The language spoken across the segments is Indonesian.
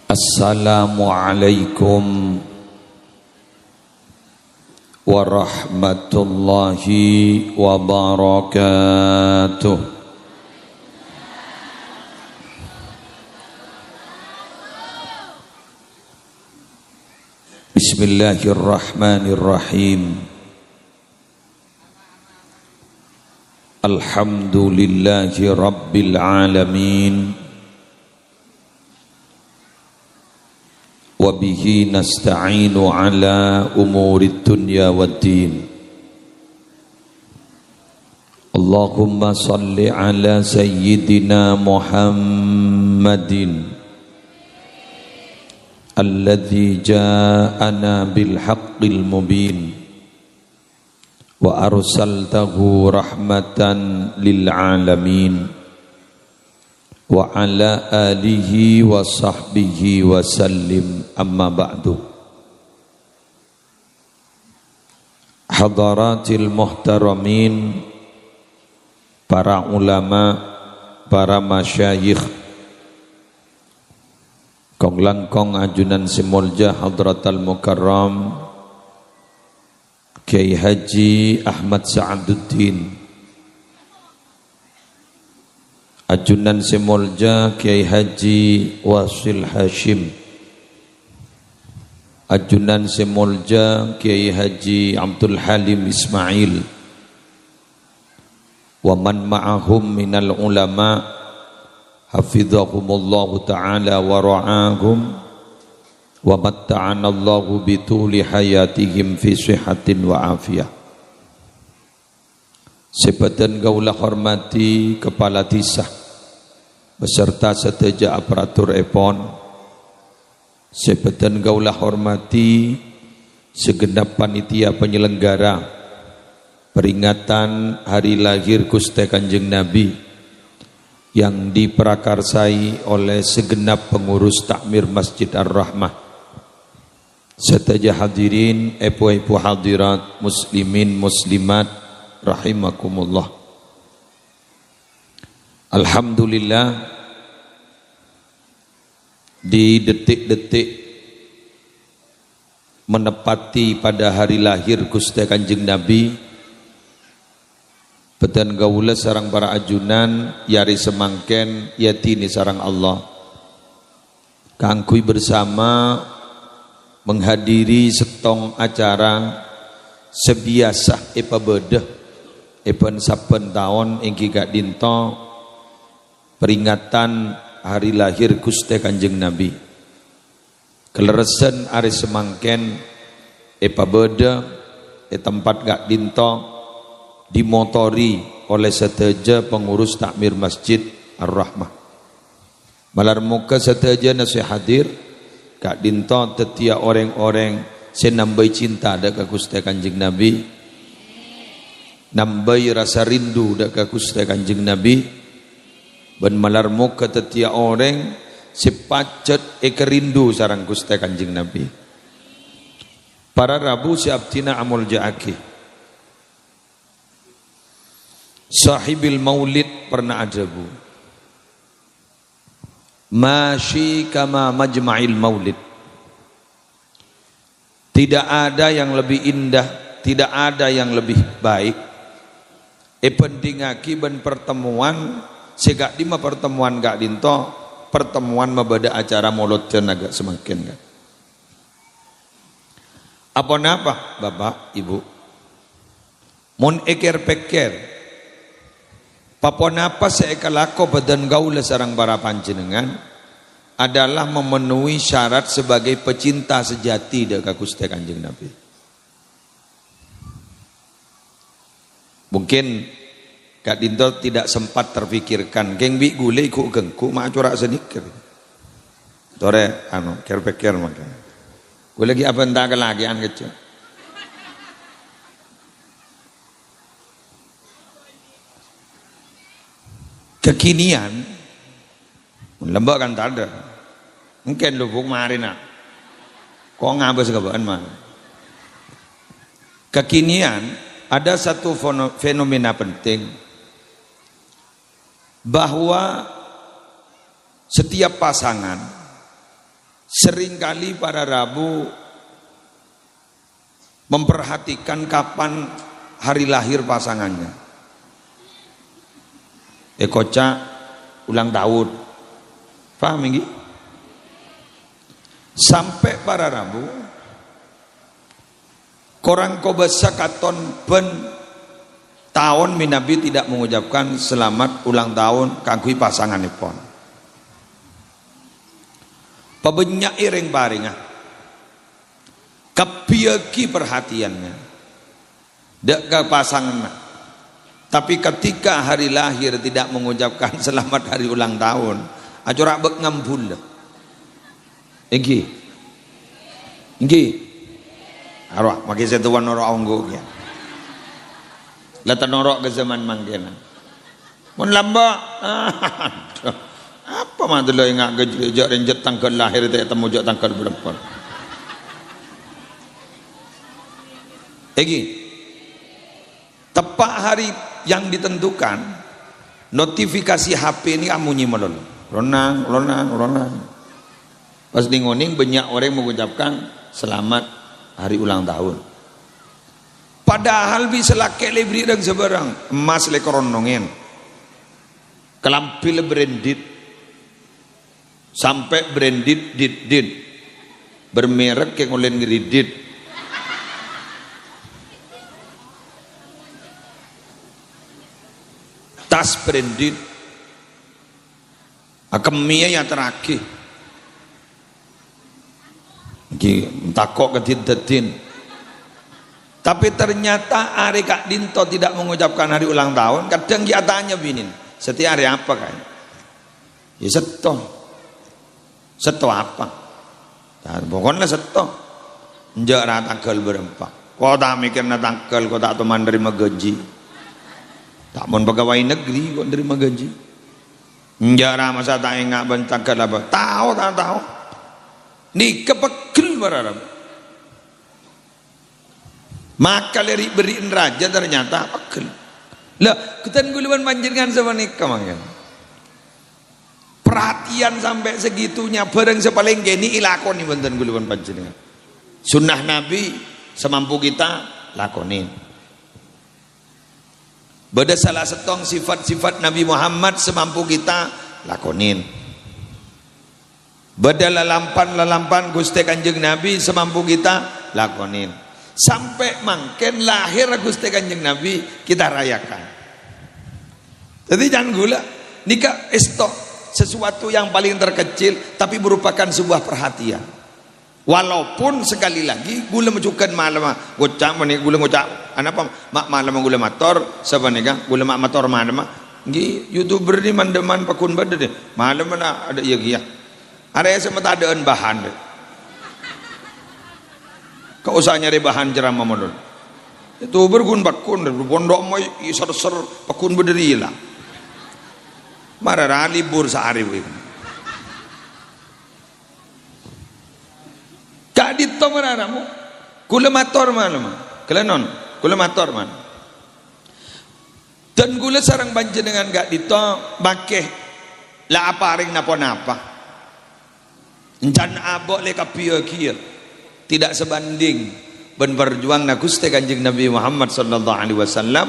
Assalamualaikum warahmatullahi wabarakatuh. Bismillahirrahmanirrahim. Alhamdulillahi rabbil alamin. Wabihi nasta'inu ala umurid dunya waddin. Allahumma salli ala sayyidina Muhammadin alladhi ja'ana bil haqqil mubin wa arsaltahu rahmatan lil alamin wa ala alihi wa sahbihi wa sallim, amma ba'du. Hadaratil muhtaramin, para ulama, para masyayikh, kong langkong ajunan simulja hadratal mukarram Kiai Haji Ahmad Sa'aduddin, ajunan simulja Kiai Haji Wasil Hashim, ajunan simulja Kiai Haji Abdul Halim Ismail, wa man ma'ahum minal ulama hafizahumullahu ta'ala wa ra'ahum wa matta'anallahu bituli hayatihim fi sihatin wa afiyah. Sebadan gaulah hormati Kepala Desa beserta seteja aparatur EPON, sebadan gaulah hormati segenap panitia penyelenggara peringatan hari lahir Gusti Kanjeng Nabi yang diprakarsai oleh segenap pengurus takmir Masjid Ar-Rahmah, seteja hadirin, ibu-ibu hadirat, muslimin muslimat rahimakumullah. Alhamdulillah, di detik-detik menepati pada hari lahir Gusti Kanjeng Nabi, bedan gaula sarang para ajunan yari semangken yatini sarang Allah kangkui bersama menghadiri setong acara sebiasa epa bedah epan saben taon ingki gak dinto peringatan hari lahir Gusti Kanjeng Nabi. Keleresan ari semangken epa beda tempat gak dinto dimotori oleh seteja pengurus takmir Masjid Ar-Rahmah. Malar muka seteja nasi hadir gak dinto tetia orang-orang senambai cinta dak Gusti Kanjeng Nabi, nambai rasa rindu dak Gusti Kanjeng Nabi. Ben malar muka tetia orang sepacet ekerindu sarang Gusti Kanjeng Nabi. Para Rabu siaptina amul ja'aki. Sahibil maulid pernah ajabu. Masyi kama majma'il maulid. Tidak ada yang lebih indah, tidak ada yang lebih baik. Pentingaki ben pertemuan segak lima pertemuan gak dinto pertemuan mabada acara maulid agak semakin gak. Apa napa Bapak Ibu? Mun eker peker. Papa napa seekalako badan gaula sarang para panjenengan adalah memenuhi syarat sebagai pecinta sejati dekat Gusti Kanjeng Nabi. Mungkin Kak Dinto tidak sempat terpikirkan geng bi gule ku gengku mak curak sedikit. Tore ker-peker maka. Gue lagi apa entah lagi an kecil. Kekinian lembak kan tak ada. Mungkin lubuk marina. Kok ngabas kebahan mah. Kekinian ada satu fenomena penting bahwa setiap pasangan Seringkali para Rabu memperhatikan kapan hari lahir pasangannya. Kocak ulang tahun. Paham ini? Sampai para Rabu korang kobasa katon ben tahun Nabi tidak mengucapkan selamat ulang tahun kagui pasangan ipon. Pabenyak iring baringah kepiaki perhatiannya dek ke pasangan. Tapi ketika hari lahir tidak mengucapkan selamat hari ulang tahun, acurak bek ngambul. Iki arwah makin setuan norok onggo ya. Lata norok ke zaman mangkena. Mun lamba apa madelo ingak gejak renjet tanggal lahir tak temu jak tanggal berapa. Iki tepat hari yang ditentukan notifikasi HP ini amunyi melon. Lonang. Pas ngoning banyak orang mengucapkan selamat hari ulang tahun. Padahal bisa laki lebri dan sebarang emas le koronongen. Kelampil branded sampai branded dit bermerek yang oleh ngeridit. Tas branded akemia yang terakhir. Takok kedin. Tapi ternyata hari Kak Dinto tidak mengucapkan hari ulang tahun. Kadang dia tanya binin, setiap hari apa kan? Ya seto apa? Nah, pokoknya seto. Njak tanggal berempat. Kau tak mikirnya tanggal, kau tak teman dari gaji. Tak mau pegawai negeri kau dari gaji. Njak masa tak ingat tanggal apa? Tahu. Ni kepegel bararab. Maka leri beriin raja ternyata pegel. Lah, ketan guluan panjenengan sama nikah mangken. Perhatian sampai segitunya bareng sepaling geni ilakoni wonten guluan panjenengan. Sunnah Nabi semampu kita lakonin. Beda salah setong sifat-sifat Nabi Muhammad semampu kita lakonin. Beda lalampan Gusti Kanjeng Nabi semampu kita lakonin. Sampai mangken lahir Gusti Kanjeng Nabi kita rayakan. Jadi jangan gula nikah estok sesuatu yang paling terkecil tapi merupakan sebuah perhatian. Walaupun sekali lagi gula mencukan malam gocak meni gula gocak apa malam gula motor sebenarnya gula motor malam nggih YouTuber ni mandeman pakun bade deh malam mana ada iya giah. Area semata adaan bahan deh. Kau usah nyari bahan ceramah modal. Itu bergun bakun, berbondok mau ser pakun berdiri lah. Marah libur sehari wih. Kak dito mararamu, kula mator mana? Kelenon, kula mator mana? Dan kula sarang banjir dengan kak dito, bakeh lah apa ring napa. Encan abok le kapieu kieu tidak sebanding ben berjuang na Gusti Kanjeng Nabi Muhammad sallallahu alaihi wasallam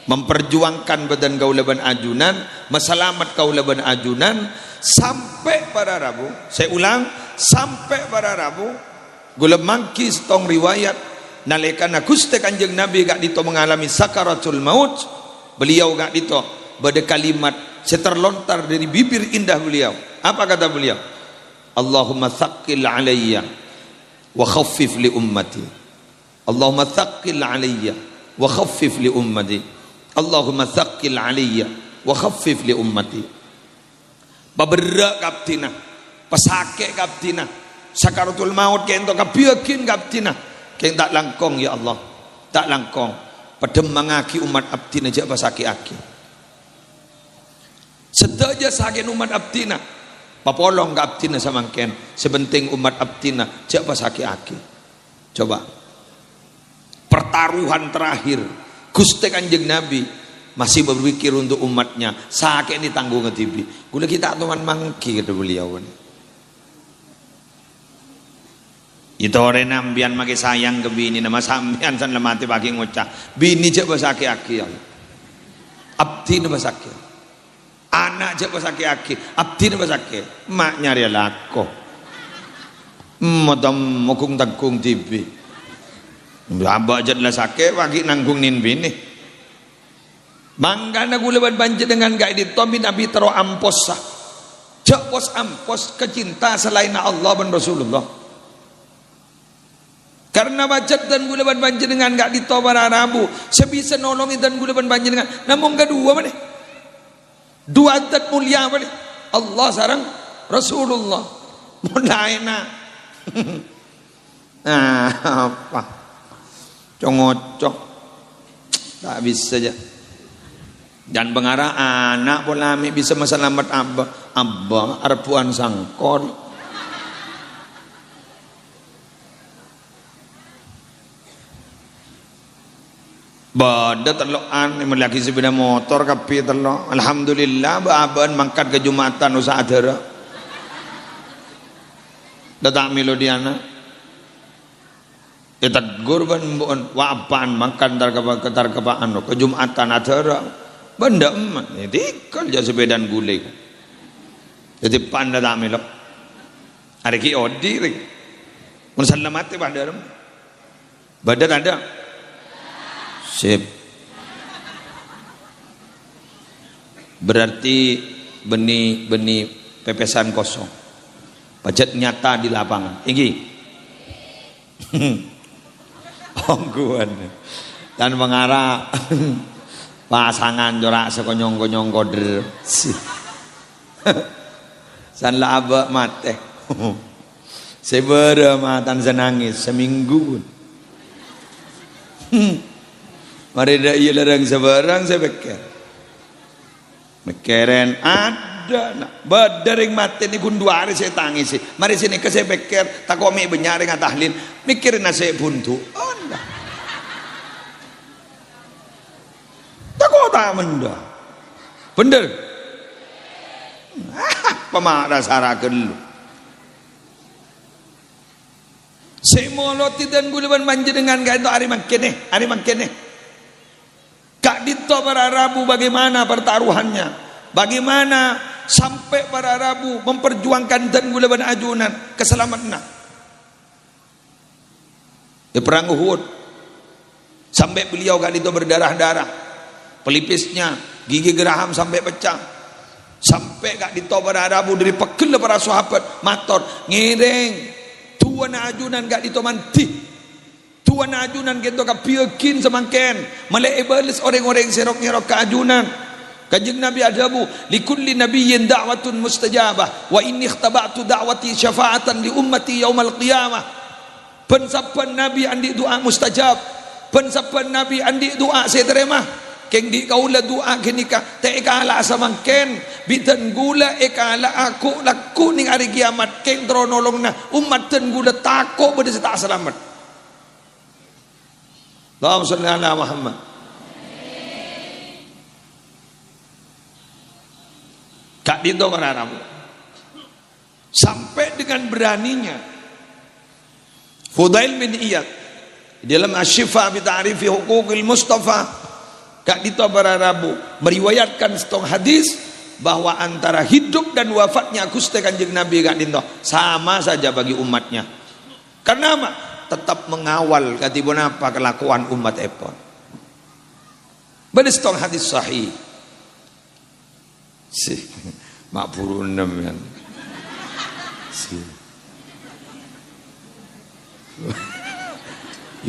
memperjuangkan badan kaula ban ajunan meselamat kaula ban ajunan sampai pada Rabu. Saya ulang, sampai pada Rabu gula mangki setong riwayat nalekana Gusti Kanjeng Nabi gak dito mengalami sakaratul maut, beliau gak dito bade kalimat seterlontar dari bibir indah beliau. Apa kata beliau? Allahumma thaqqil alayya wa khaffif li ummati. Allahumma thaqqil alayya wa khaffif li ummati. Allahumma thaqqil alayya wa khaffif li ummati. Baberak kaptina, pesake kaptina, sakaratul maut kento kabiakin kaptina, keng tak langkong ya Allah, tak langkong. Padem mangaki umat abdina jak pasake aki. Sedaja saking umat abdina papolong ke abdina samangken sebenting umat abdina jak pasake aki. Coba pertaruhan terakhir Gusti Kanjeng Nabi masih berpikir untuk umatnya sakit ini tanggung ngetibi gula kita teman mangki kata beliau Itu orang nambian make sayang ke bini nama sambian san lemati bagi ngucap bini cek basaki aki ya abdi nama basaki anak cek basaki aki abdi nama basaki mak nyari lako modam mukung tangkung tibi abah jadlah sakit bagi nanggung nin bini mangkana guleban banjir dengan gak ditomi nabi tero ampos sah cek pos ampos kecinta selain Allah dan Rasulullah. Karena bacet dan guleban banjir dengan gak ditobar Arabu sebisa nolongin dan guleban banjir dengan namun kedua mana dua adat mulia mana Allah sarang Rasulullah mulai nak apa congocok tak bisa aja dan pengarah anak polami bisa masalamat abah arpuan sangkol Bada telokan lagi sepeda motor kapi telok. Alhamdulillah baaban mangkat ke Jumatan usaha adara. Datang melodiana. Tegur ban mbon wa apaan mangkat tar kepaan ke Jumatan adara. Benda emak ini kan ja sepedaan gulai. Jadi panda tak melok. Ada ki odi ring. Mun salamate pada badan ada. Sip. Berarti benih pepesan kosong. Budget nyata di lapangan. Inggi. Ongguan. Dan mengarah pasangan jorak sekonyong-konyong koder. San la aba mate. Sebera matan senangis seminggu. Mari dah ia larang sebarang saya beker. Bekeren ada nak. Badaring mati ni kun dua hari saya tangis. Mari sini ke saya beker. Tak komi benyari dengan tahlil. Mikirin saya buntu. Anda. Tak kota menda. Bener. Pemak dasar agel. Saya moloti dan guleban banjir dengan gak itu hari makin. Kak Dito para Arabu bagaimana pertaruhannya? Bagaimana sampai para Arabu memperjuangkan dan guleban ajunan keselamatan? Di perang Uhud sampai beliau Kak Dito berdarah-darah, pelipisnya gigi geraham sampai pecah, sampai Kak Dito para Arabu dari pekil para sahabat mator ngiring tuan ajunan Kak Dito manti. Tuan ajunan gitu kapiakin semakin malai balis orang-orang serok-nyerok ke ajunan kanjeng Nabi adabu likulli nabiyyin da'watun mustajabah wa inni ikhtaba'tu da'wati syafa'atan li ummati yaumal qiyamah pensapan Nabi andi doa mustajab pensapan Nabi andi doa saya terima keng di kaula doa kenika te kala samangken bitan gula ekala aku laku ning hari kiamat keng tronolongna umat ten gula tako bade tak selamat. Allahumma shalli ala Muhammad. Kak Dito Arabu sampai dengan beraninya Fudail bin Iyad dalam Asy-Syifa bi Ta'rifi Huquqil Mustafa Kak Dito Arabu meriwayatkan setong hadis bahwa antara hidup dan wafatnya Gusti Kanjeng Nabi Kak Dito sama saja bagi umatnya. Karena apa? Tetap mengawal katibun apa kelakuan umat epon. Badistong hadis sahih. Si mak purunem kan. Si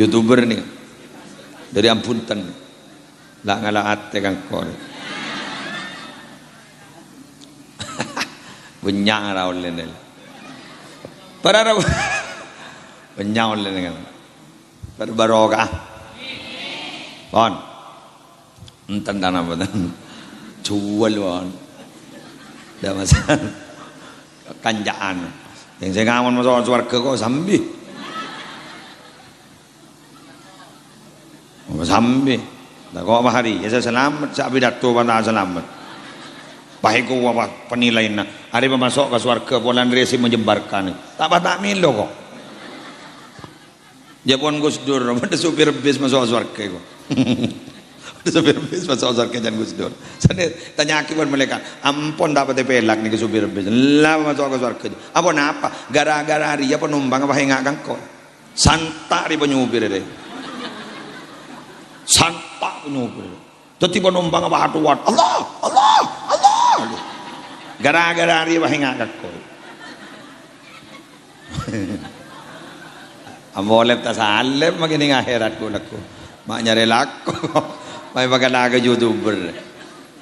YouTuber nih dari Ampunten. Lah ngalah ate kang kor. Benyang ra oleh. Para Benyang oleh dengan berbarokah. Bon. Enten tanah betul. Jual bon. Dah masalah kanjaan. Yang saya ngamun masuk surga kok sambil. Sambil. Dah kok hari. Ya saya selamat. Saya pidato pada selamat. Baik kau apa penilaian. Hari masuk ke surga bulan resi menjembarkan. Tak milo kok. Japon Gus Dur, ada supir bis masuk surga kok. Ada supir bis masuk surga jangan Gus Dur. Saya tanya akibat mereka, ampun dapat pelak nih ke supir bis. Lah masuk ke surga. Apa napa? Gara-gara hari apa numpang apa hengak kan kok. Santak di penyupir deh. Santak penyupir. Tetapi penumpang apa hatuan. Allah, Allah, Allah. Gara-gara hari apa hengak kan kok. Ambolep tak salep makin ning akhirat ko laku. Mak nyari laku. May pagkalaga YouTuber.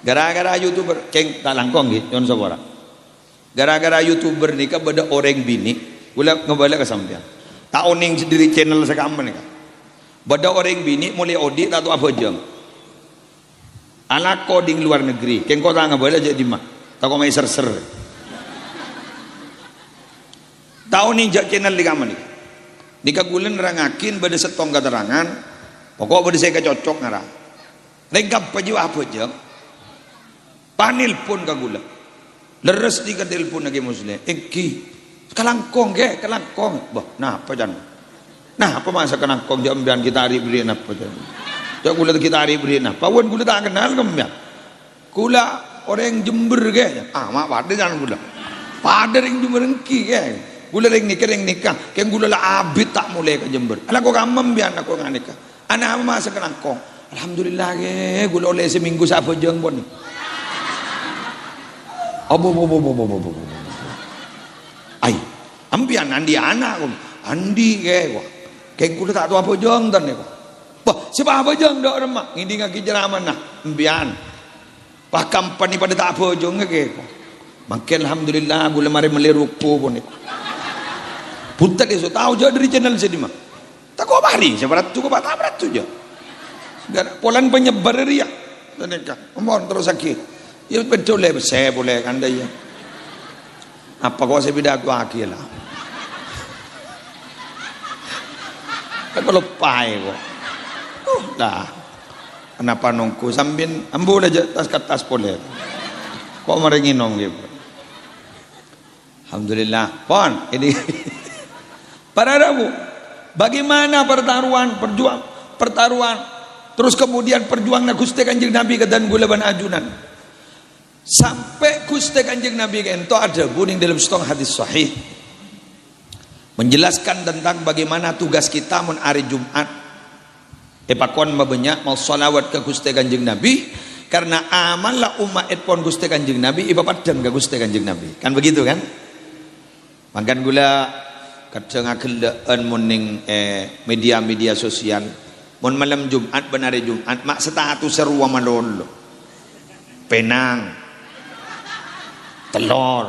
Gara-gara YouTuber keng tak langkong gitu yon sabora. Gara-gara YouTuber ni ka beda orang bini, gula ngebalik ke sampean. Tak oning sendiri channel sa kaman ka. Beda orang bini mulai audit atau apa jam. Anak coding luar negeri, keng kota ngebalik jadi mah. Tak kau mai ser-ser. Tak oning jak channel di kaman ni. Di kagulan rangakin pada setong keterangan pokok pada saya kecocok ngarang lengkap paju apa aja panil pun kagulan leres di telepon lagi muslim kelangkong ke kelangkong bah nah apa jangan nah apa masa kelangkong jambian kita hari beri apa jangan jangan gula kita hari beri apa wan gula tak kenal kemana gula orang Jember ke mak pada jangan gula pada orang Jember engki ke gula ring nikah keng gula lah abit tak mulai ke Jember ala ko kamem bian aku nganika ana ama masa kenangkong alhamdulillah ke gula oleh seminggu sapa jeung bon obo ai ambian andi anak ko andi ke ko keng gula tak tahu apa jeung dan ko bah siapa apa jeung dok remak ngidi ngaki jeraman nah ambian bah kampani pada tak apa jeung ke ko makin alhamdulillah gula mari meliruku pun ko Punta dia so tahu je dari channel sini mah. Tak kau bari, seberat tu kau tak berat tu je. Polan penyebar dia. Mereka, mohon terus sakit. Ya betul le, saya boleh anda ya. Apa kau saya bidak gua akil lah. Kalau pai kau. Dah. Kenapa nongku sambin ambil aja tas kertas boleh. Kau merengin nong gitu. Alhamdulillah. Pon ini. Para Rabu, bagaimana pertaruhan, terus kemudian perjuangan Gusti Kanjeng Nabi kedan gulaban ajunan. Sampai Gusti Kanjeng Nabi ento ada buning dalam setong hadis sahih menjelaskan tentang bagaimana tugas kita mun hari Jumat. Epakon mabanyak mau salawat ke Gusti Kanjeng Nabi karena amal lah umat pon Gusti Kanjeng Nabi ibapadang ke Gusti Kanjeng Nabi. Kan begitu kan? Makan gula kadang akelaan muning media sosial mun malam Jumat benar Jumat mak status seru malolo penang telur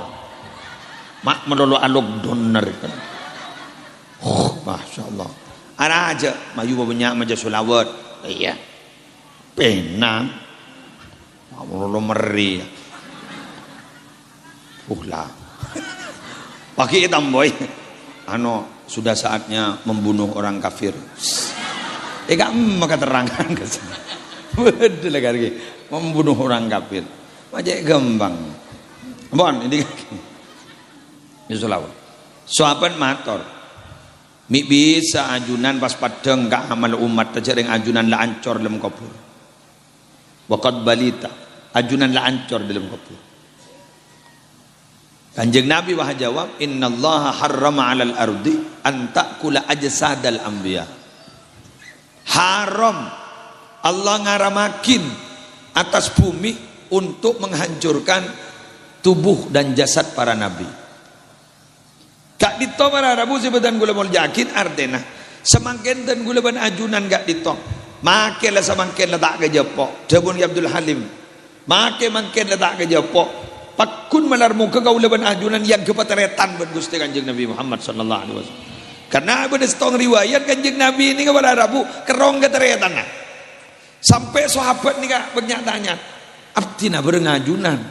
mak melolo alog doner kan masyaallah ada aja mayu banyak maja selawat iya penang melolo meri lah pakai hitam boy sudah saatnya membunuh orang kafir. Maka terangkan ke sana. Betul lagi membunuh orang kafir. Macam gembang. Bon ini Yusulawat. Sahabat mator. Mi bisa ajunan pas padeng ka amal umat terjering ajunan la ancor dalam kubur. Waqad balita ajunan la ancor dalam kubur. Kanjeng Nabi wah jawab innallaha harrama 'alal ardi an ta'kula ajsadal anbiya. Haram Allah ngaramakin atas bumi untuk menghancurkan tubuh dan jasad para nabi. Kak dito para rabu sebetan gula mol yakin artena semangken dan gula ban ajunan gak dito. Make la semangken la tak kejepok. Jabun Abdul Halim. Make mangken la tak kejepok. Pakun melarmu kegaulan ajunan yang kepateretan ben Gusti Kanjeng Nabi Muhammad sallallahu alaihi wasallam. Karena ada setong riwayat Kanjeng Nabi ini kepada Rabu kerong keteretan. Sampai sahabat ni kak bernyatanya, abdina berengajunan,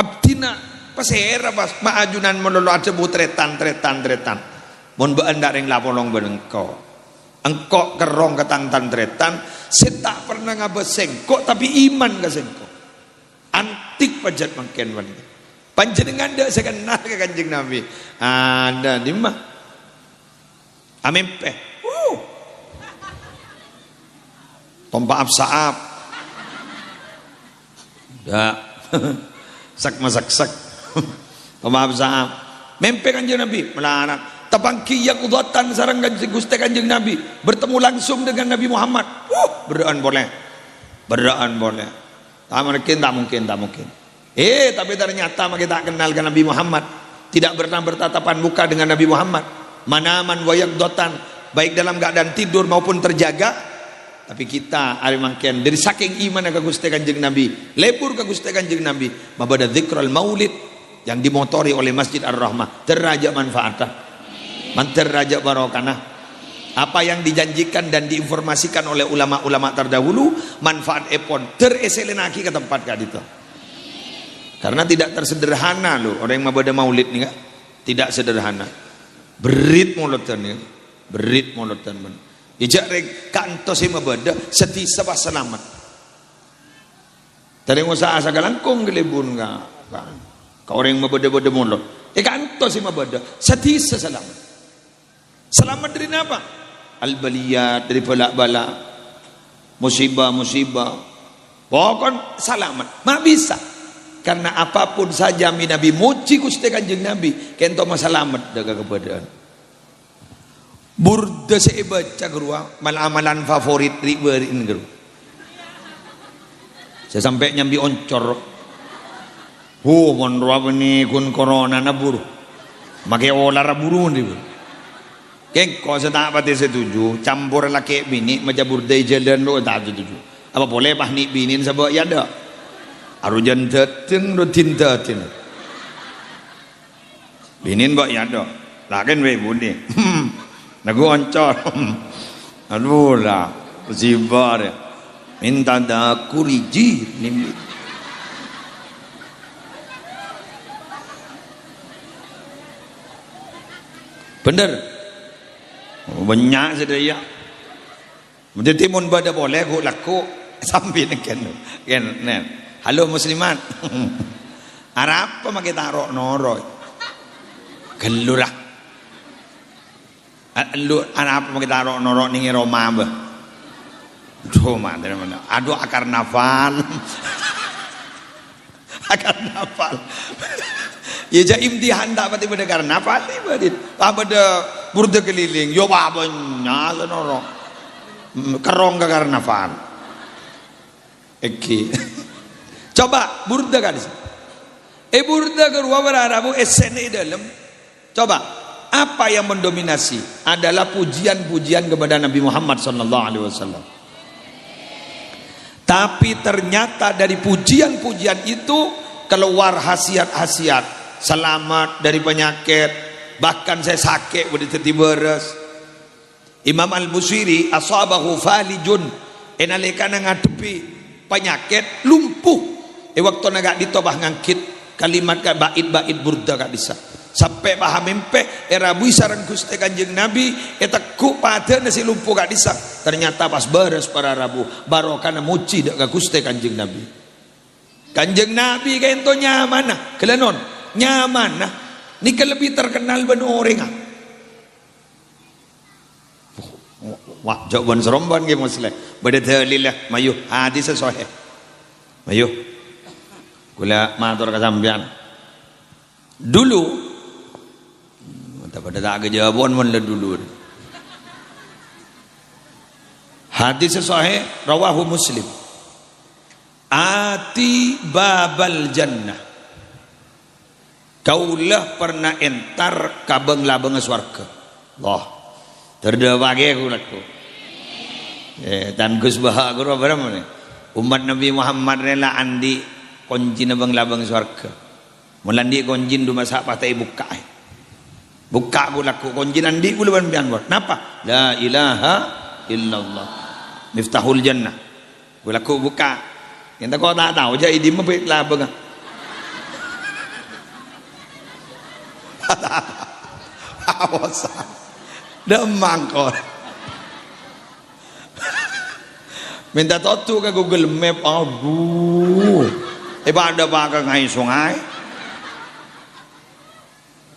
abdina pasera pas maajunan melolo ada bu tretan. Mon beanda ring lapolong benengko, engkau kerong ketantan tretan, saya tak pernah ngabesengko tapi iman kesengko. Antik pajat makin wanita. Panjenengan dah saya kenal ke Kanjeng Nabi. Ada di mana? Amempe. Tompa absaap. Dah. Sak masak. Tompa absaap. Mempe Kanjeng Nabi melanak. Tabangki yaqudatan sareng Gusti Kanjeng Nabi bertemu langsung dengan Nabi Muhammad. Berdoaan boleh. Berdoaan boleh. Tak mungkin. Tapi ternyata kita kenalkan Nabi Muhammad. Tidak pernah bertatapan muka dengan Nabi Muhammad. Manaman wa yaqudatan, baik dalam keadaan tidur maupun terjaga. Tapi kita ari mangken dari saking iman ke Gusti Kanjeng Nabi, lebur ke Gusti Kanjeng Nabi, mabada dzikrul maulid yang dimotori oleh Masjid Ar-Rahmah, teraja manfaatah, teraja barokah. Apa yang dijanjikan dan diinformasikan oleh ulama-ulama terdahulu, manfaat epon tereselenaki ke tempat kadito. Karena tidak tersederhana loh orang yang mabada maulid nih, tidak sederhana. Berit molotan ya, berit molotan man. Ijak rek kanto si mabada seti sabah selamat. Tadi ngusaha sagalangkong gelebun ka. Ka orang yang mabada-bada molot. Kanto si mabada seti selamat. Selamat dari apa? Al-baliyat, dari balak-balak, musibah-musibah. Pokoknya selamat. Mak bisa. Karena apapun saja Nabi muji Gusti Kanjeng Nabi kento masalamat daga kepadaan. Burda saya baca gerua amalan favorit riberin geru. Saya sampai nyambi oncor. Monro ni kun corona na buru. Make olah buru ni. Keng kau saya tak pati setuju. Campur laki bini macam burda jalan lo tak setuju. Apa boleh pahni binin sebab ya ada. Arujan tetin rutin tetin. Binin bak ya do. Lakin we budi. Nagu oncor. Aduh lah. Zibar. Minta dah kuriji. Bener. Banyak sedaya. Mesti timun pada boleh ku laku sambil ken. Halo muslimat. Arab apa kita taruh noro? Gelurah. Lu Arab apa kita taruh noro ning Roma ba? Roma dari mana? Aduh akar nafal. Akar nafal. Ya ja imtihan tak pati pada akar nafal ni badit. Apa pada burda keliling. Yo apa nyala noro. Kerong akar nafal. Eki. Coba burda kan burda kedua berarabu SNI dalam. Coba apa yang mendominasi adalah pujian-pujian kepada Nabi Muhammad SAW. Tapi ternyata dari pujian-pujian itu keluar khasiat-khasiat, selamat dari penyakit, bahkan saya sakit boleh beres. Imam Al-Busiri asabahu falijun, enalika ngadepi penyakit lumpuh. Waktu nagak ditobah ngangkit kalimat ka bait burda ka bisa sampai paham empe rabu sareng Gusti Kanjeng Nabi ku pada nasi lumpuh ka bisa. Ternyata pas beres para rabu barokah muji dak ka Gusti Kanjeng Nabi. Kanjeng Nabi kento nyaman kelenon nyaman ni lebih terkenal ben orang. Wah jawaban seromban ge muslim bade dalillah mayuh hadis sahih mayuh kula matur kasampean dulu pada tak kejawaban mun dulu hadis sahih rawahu Muslim ati babal jannah kaulah pernah entar kabeng labeng swarga Allah terdewage kulaku dan Gus Baha guru berapa ni umat Nabi Muhammad rela andi konjin abang labang swarga melandi konjin du masak patai buka ku laku konjin andi ku leban pian buat napa la ilaha illallah miftahul jannah ku laku buka kita kau tak tahu je idi mepet labang awas demang kau minta totu ke Google Map aduh ada bakal ngai sungai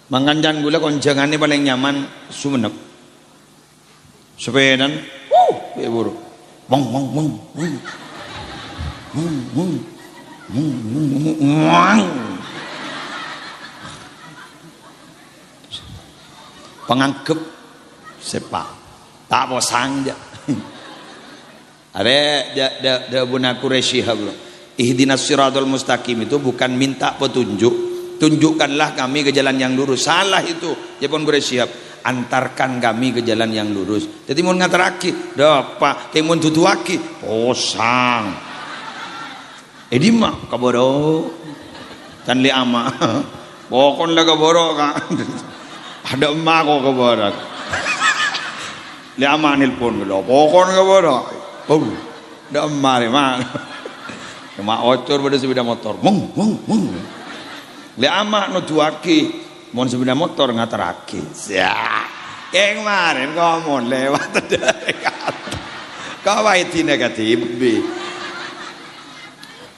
manganjan gula konjangan ini paling nyaman Sumenep Sepedan, buru. Bong bong bong bong. Pengangkep sepak tak posang dia. Ada buna Quraisy hablo. Ihdinas siratal mustaqim itu bukan minta petunjuk, tunjukkanlah kami ke jalan yang lurus. Salah itu. Jepun Quraisy, antarkan kami ke jalan yang lurus. Jadi mun ngataraki, dapat kemun tutuaki, posang. Di mak kaboro. Tan li ama. Pokon lah kaboro ka. Ada emak kok kaboro. Li ama nelpon lo. Pokon kaboro. Ada emak ni mak. Emak ocor pada sepeda motor. Mung. Li ama no tuaki. Mon sepeda motor ngataraki. Kayak kemarin kau lewat dari kata. Kau waiti negatif bi.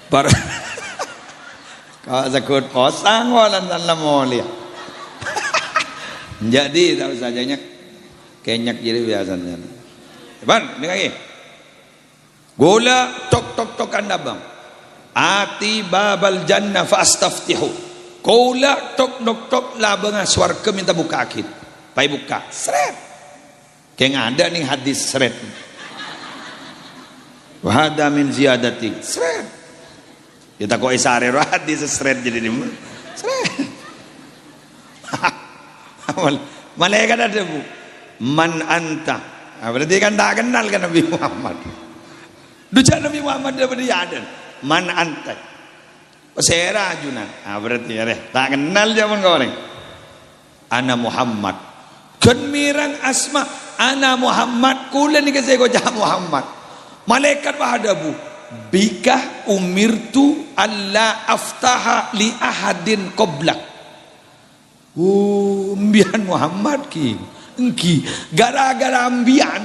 Para kau sakut kosang walan dalam mulia. Jadi tahu sajanya kenyak jadi biasanya. Ban, dengar lagi. Gola tok anda bang. Ati babal jannah fastaftihu. Gola tok labang swarga minta buka akid. Pai buka. Seret. Kayak ada nih hadis seret. Wahada min ziyadati. Seret. Kita kok isare hadis seret jadi di seret. Malaikat ada bu. Man anta. Berarti kan tak kenal kan Nabi Muhammad. Dujak Nabi Muhammad daripada ada. Man anta. Pasera ajunan. Berarti ya tak kenal zaman kau orang. Ana Muhammad. Kan mirang asma. Ana Muhammad. Kula ni kasi ko jah Muhammad. Malaikat ada bu. Bika umirtu alla aftaha li ahadin qoblak. Ambian Muhammad ki engki gara-gara ambian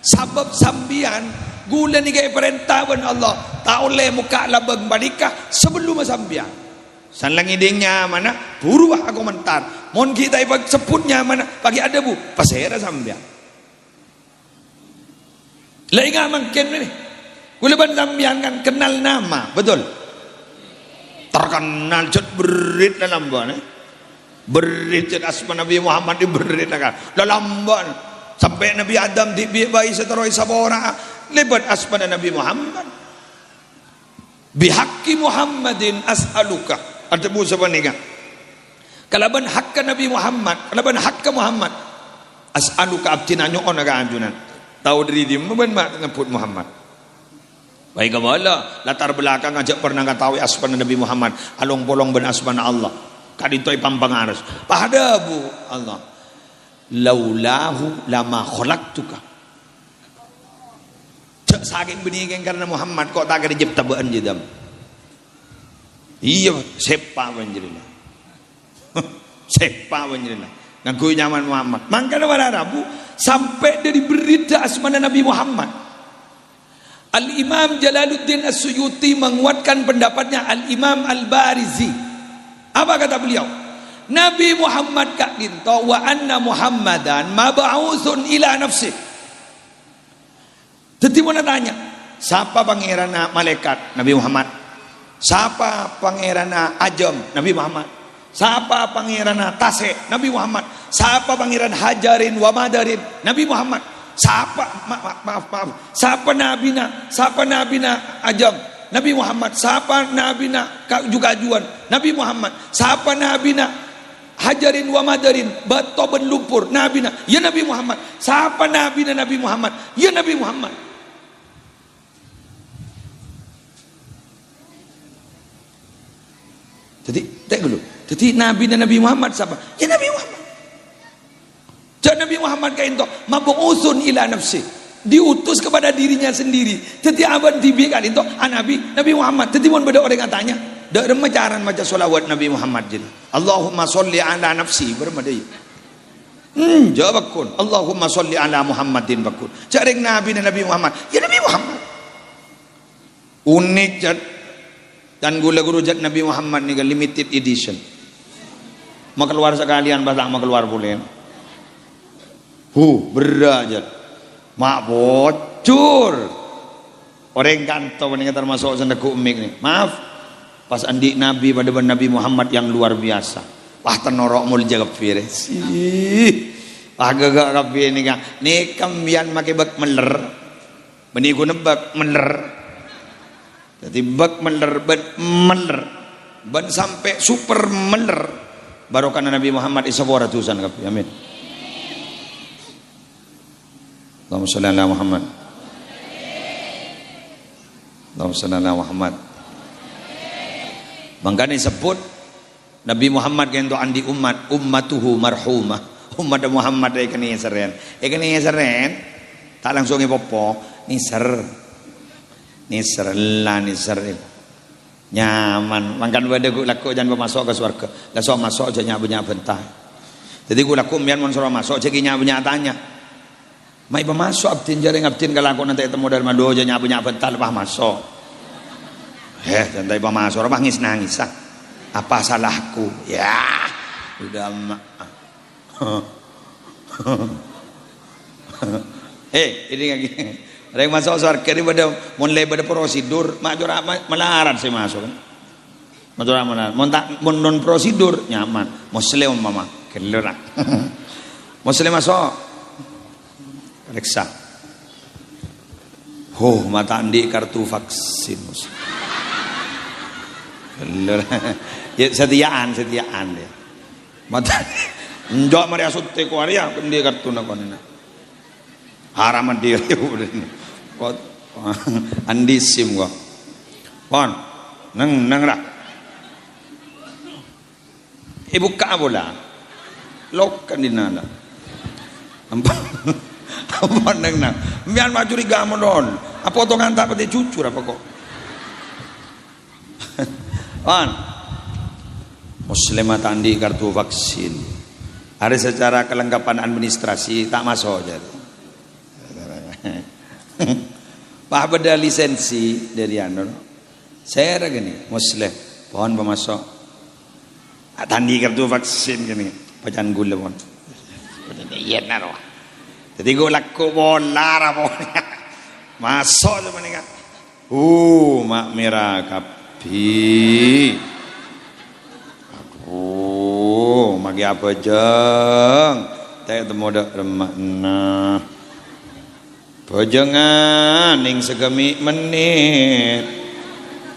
sabab sambian gula ni kaya perintahan Allah tak boleh muka labang badika sebelum sambian sanlang idingnya mana puru aku mentar mon kita ibag sebutnya mana pagi ada bu pasera sambian lain nggak mungkin ni gula ban sambian kan kenal nama betul terkenal jet berit dalam bawah berit asma Nabi Muhammad diberitakan dalam sampai Nabi Adam dibiai seteroi sabora lebat asma Nabi Muhammad bihaqqi Muhammadin as'aluka ada bu sebenarnya kalaban hakka Nabi Muhammad kalaban hakka Muhammad as'aluka abtina nyoon aga anjunan tahu diri dia ben mak ngeput Muhammad baik kemala latar belakang ajak pernah ngatawi asma Nabi Muhammad along bolong ben asma Allah kaditoy pampangaras pada bu Allah laulahu lama khalaqtuka cak saking beningeng karena Muhammad kok tak ada jep tabaan jedam iya sepa banjirina sepa banjirina ngaku nyaman Muhammad mangkana pada Rabu sampai dari berita asmana Nabi Muhammad Al-Imam Jalaluddin As-Suyuti menguatkan pendapatnya Al-Imam Al-Barizi. Apa kata beliau? Nabi Muhammad kak dinto wa anna Muhammadan mab'utsun ila nafsi. Jadi mana tanya, siapa pangeran malaikat Nabi Muhammad? Siapa pangeran ajam Nabi Muhammad? Siapa pangeran tase Nabi Muhammad? Siapa pangeran hajarin wa madarin Nabi Muhammad? Siapa maaf siapa nabina ajam Nabi Muhammad, siapa nabina kajuan Nabi Muhammad, siapa nabina hajarin wa madarin bato ben lumpur nabina ya Nabi Muhammad, siapa nabina Nabi Muhammad ya Nabi Muhammad. Jadi tak dulu. Jadi nabina Nabi Muhammad siapa? Ya Nabi Muhammad. Jadi Nabi Muhammad kain to mabu'usun ila nafsi. Diutus kepada dirinya sendiri. Jadi abad dibiarkan itu Nabi Muhammad. Jadi mau beda orang katanya. Dak remajaran maca solawat Nabi Muhammad jadi. Allahumma sholli ala nafsi bermadai. Jawab kun. Allahumma sholli ala Muhammadin bakun. Caring Nabi Muhammad. Ya Nabi Muhammad. Unik jad dan gula-gula jad Nabi Muhammad ni limited edition. Mau keluar sekalian bahasa mau keluar boleh. Berajat. mak bocor orang kantor ini termasuk sendaku umik nih. Maaf pas andi Nabi pada Nabi Muhammad yang luar biasa. Wah tenorok mul jaga pire sih. Wah gagak kapi ini kan. Nih kambian make bak meler. Beni guna bak meler. Jadi bak meler ben meler. Ben sampai super meler. Baru karena Nabi Muhammad isabora tusan kapi. Amin. Allahumma sholli ala Muhammad. Allahumma sholli ala Muhammad. Makanya disebut Nabi Muhammad yang tu andi umat ummatuhu marhumah. Umat Muhammad ikan ni seren. Ikan ni seren tak langsung ipopo niser. Niser lah niser. Nyaman. Makan pada gua laku jangan masuk ke surga. Langsung masuk je nyabunya bentah. Jadi gua laku mian mon suruh masuk je nyabunya tanya. Mai masuk abtin jaring abtin kalau aku nanti temu dari madu je nyabunya bentah lepas masuk. Santai masuk orang nangis nangis ah. Apa salahku? Ya, udah mak. Ini lagi. Orang masuk surga ini pada mulai pada prosedur, melarat saya masuk. Macam mana? Non prosedur nyaman. Muslim mama, kelera. Muslim masuk. Periksa. Mata andi kartu vaksin. Ya setiaan dia. Mata njok Maria sutte ko Maria kendi kartu na konena. Haraman dia kok andi sim kok. Pon nang ra. Ibu ka bola. Lok kandinala. Apa nang. Mian maju di gamon don. Apa potongan tak pati cucur apa kok. Muslimat andi kartu vaksin. Ada secara kelengkapan administrasi tak masuk jadi. Pak beda lisensi dari anu. Saya gini Muslim pohon pemasok. Tandi kartu vaksin gini. Pajan gula pon. Iya naro. Jadi gue laku bola raponya. Masuk cuma nih kan. Mak merah kapi. Aduh, magi apa jeng? Tak temu dak remakna. Pajangan ning segemi menit.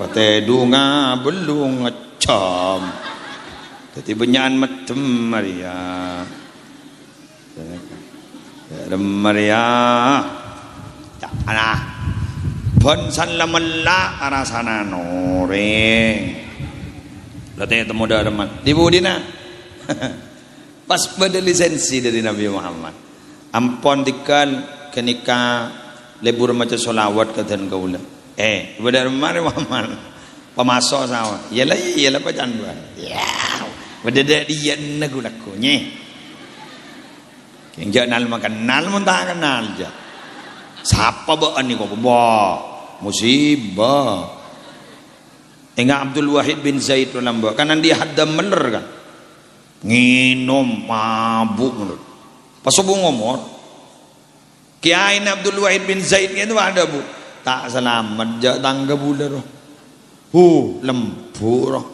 Pate dunga belum ngecam. Jadi benyan metem Maria. Maria. Janganlah. Pon san lamalla arasana noreng. Latih temu dah remat. Di budina. Pas pada lisensi dari Nabi Muhammad. Ampon dikal kenika lebur macam solawat katan kaula. Pada Nabi Muhammad. Pemasok sama. Yalah pajan dua. Ya. Pada dia nagu lakunya. Yang jangan makan nal muntah kenal je. Siapa baan ni kau musibah. Ingat Abdul Wahid bin Zaid ulama kan dia haddam meler kan. Nginum mabuk menurut. Pas subuh ngomor. Kiai Abdul Wahid bin Zaid itu ada bu. Tak selamat je tangga bulan roh. Lempur roh.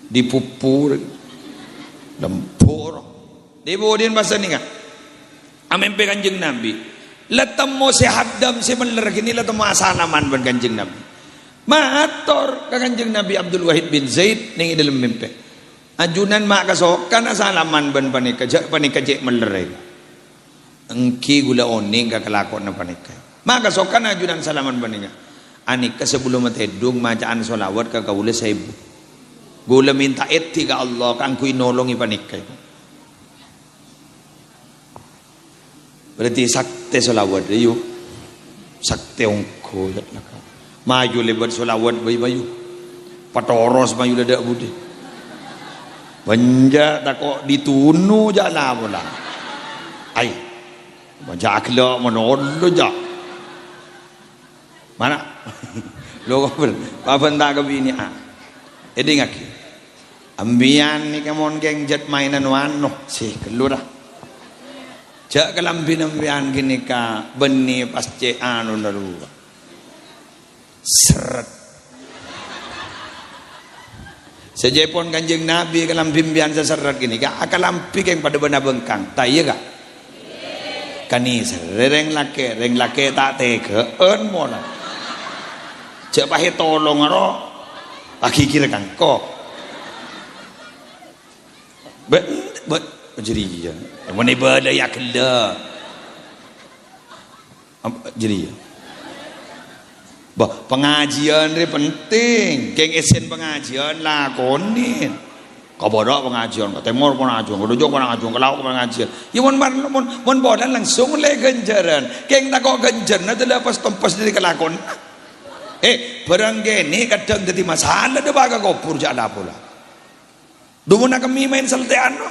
Dipupur. Lempur roh. Dibudin masa ni kan. Amin pe kanjeng Nabi. Letemu si haddam si meler kini letemu asalaman ban kanjeng Nabi. Matur ka kanjeng Nabi Abdul Wahid bin Zaid ning dalam mimpi. Ajunan mak kasokan asalaman ban panika jek meler. Engki gula oning ka kelakon na panika. Mak kasokan ajunan salaman panika. Anika sebelum matedung macaan solawat ka kaula saibu. Gula minta eti ka Allah kang kui nolongi panika. Berarti sakte solawat ayo sakte ongko maju lebat solawat bayu patoros bayu dadak budi banja tak kok ditunu jala pula ai baca akhlak menollo ja mana lo ber apa ndak kabini ngaki ambian ni kamon geng jet mainan wano sih kelura Jak kelambi nembian gini ka beni pasce anu lalu. Seret. Sejepon Kanjeng Nabi kelambi mbian seseret gini ka akalampi keng pada bena bengkang. Tak iya ka? Kani reng lake tak tega en mola. Jak pahe tolong aro. Pagi kira kangko. Bet jadi ya. Mana ibadah ya kela. Jadi ya. Bah pengajian ni penting. Geng esen pengajian lakonin. Kau bodoh pengajian, kau temor pengajian, kau dujung pengajian, kau lauk pengajian. Ya mon bodan langsung le genjaran. Geng tak kau genjar, nanti lepas tempas dari kelakon. Barang gini kadang jadi masalah dia baga kopur jala pula. Dulu nak kami main seltean no.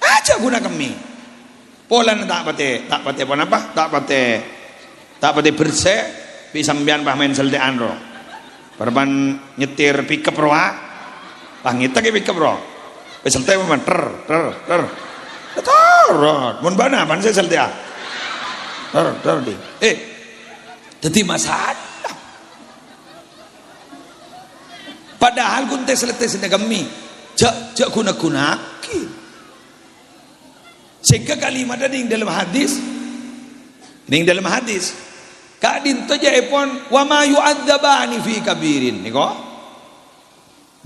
Aja guna kami. Pola tak pate apa? Tak pate bersih. Bisa sambian bah main seltean ro. Perban nyetir pickup ro ah. Pangita ke pickup ro. Selte man ter. Terot. Mun bana pan saya seltean. Ter di. Jadi masalah. Padahal kunte selete sini kami jak guna-gunakin. Sehingga kalimat ada yang dalam hadis. Kadin to jaipon wa ma yu'adzabani fi kabirin. Niko.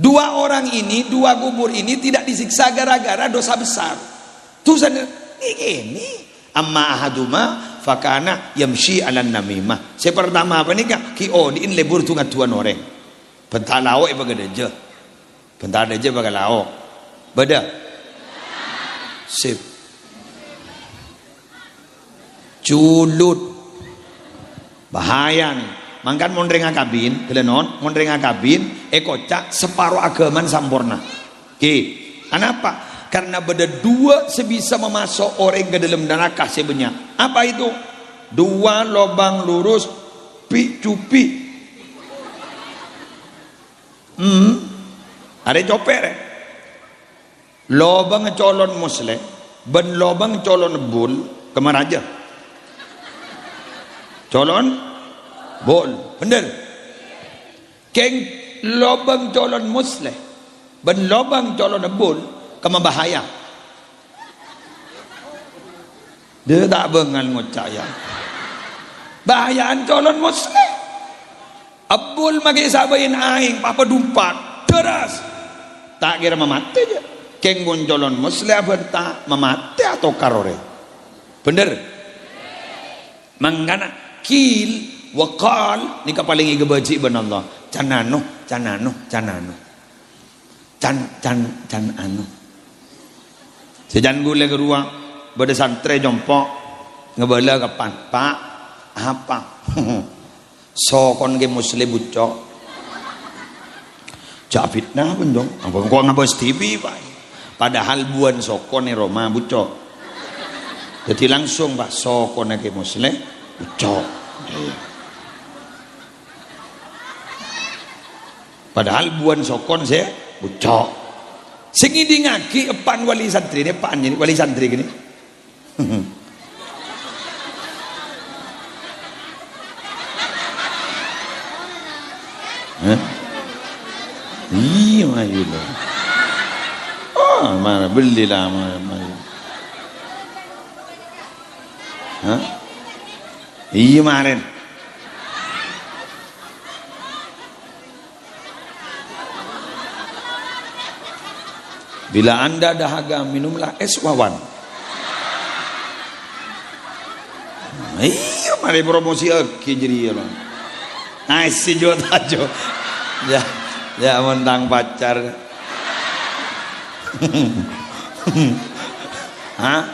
Dua orang ini, dua kubur ini tidak disiksa gara-gara dosa besar. Tulisan ini amma ahaduma fakana yamshi ala namimah. Pertama apa nih kak? Diin lebur tungat tuan orang. Bentar lau baga deje. Bentar deje baga lau. Beda. Sip. Culut. Bahaya nih. Mangkan mondreng kabin, kelenon, mondreng kabin, kocak separuh agaman sampurna. Kenapa? Karena beda dua sebisa memasuk orang ke dalam neraka sebenarnya. Apa itu? Dua lubang lurus cupi. Ada coper. Lubang colon musle, ben lubang colon bul kemaraja. Colon bul, bener. Keng lubang colon musle, ben lubang colon bul kemabahaya. Dia tak bengal ngocak ya. Bahayaan colon muslim. Abul magi sabayin aing papa dumpat deras. Tak kira memati aja. Kenggon colon muslim bentak memati atau karore. Bener. Mangana kil wakal ni paling igebaji ben Allah. Canano. Can anu. Sejan gule ke ruang beda santre jompok ngebala kapan pak apa sokon ke muslim bucok jak fitnah pun dong apa kok ngabas TV pak padahal buan sokon ni Roma bucok jadi langsung pak sokon ke muslim bucok padahal buan sokon saya bucok. Sing ini ngaki epan wali santri ini epan jadi wali santri gini. Iya mayu loh. Oh mana belilah mayu. Iya kemarin. Bila anda dahaga minumlah es wawan. Iya mari promosi aki jadi ya loh. Nasi jo tajo. Ya mentang pacar. Hah?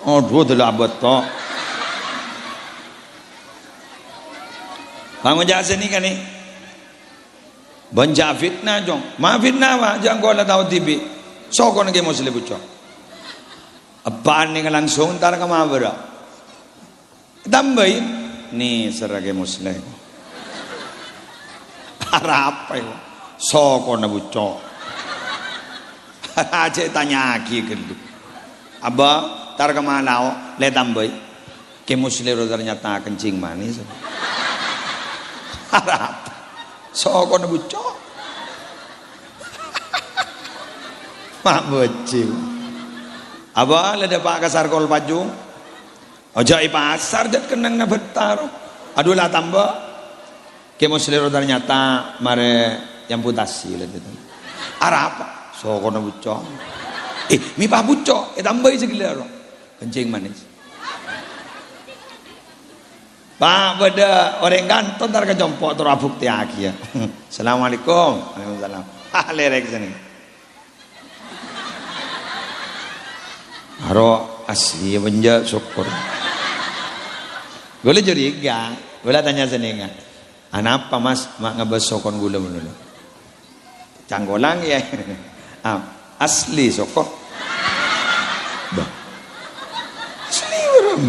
Oh, dua adalah betul. Bangun jasa ni kan ni. Banjak fitnah jong. Ma fitnah mah jangan kau lah tahu TV. So kau nak muslim bucok. Apaan ni langsung tar ke mana? Tambahin ni serage muslim. Arab apa itu? Soko na bucok. Aja tanya lagi gitu. Abah tar kemana? Le tambah. Ke muslim ternyata kencing manis. Arab. Soko na bucok. Mak bocil. Abah le pak kasar kol pajung. Ojo i pasar dat kenang na betar. Aduh lah tambah. Ke muslim ternyata mare yang putasi le gitu. Arab. Soko na bucok. Mi pah bucok, tambah segala lo. Kencing manis. Pak beda orang ganteng tar kejompok terabuk tiaki ya. Assalamualaikum. Waalaikumsalam. Lerek sini. Haro asli benja syukur. Boleh curiga, boleh tanya sini enggak? Apa mas mak ngebes sokon gula dulu? Canggolang ya. Asli sokok. Bah. Asli orang.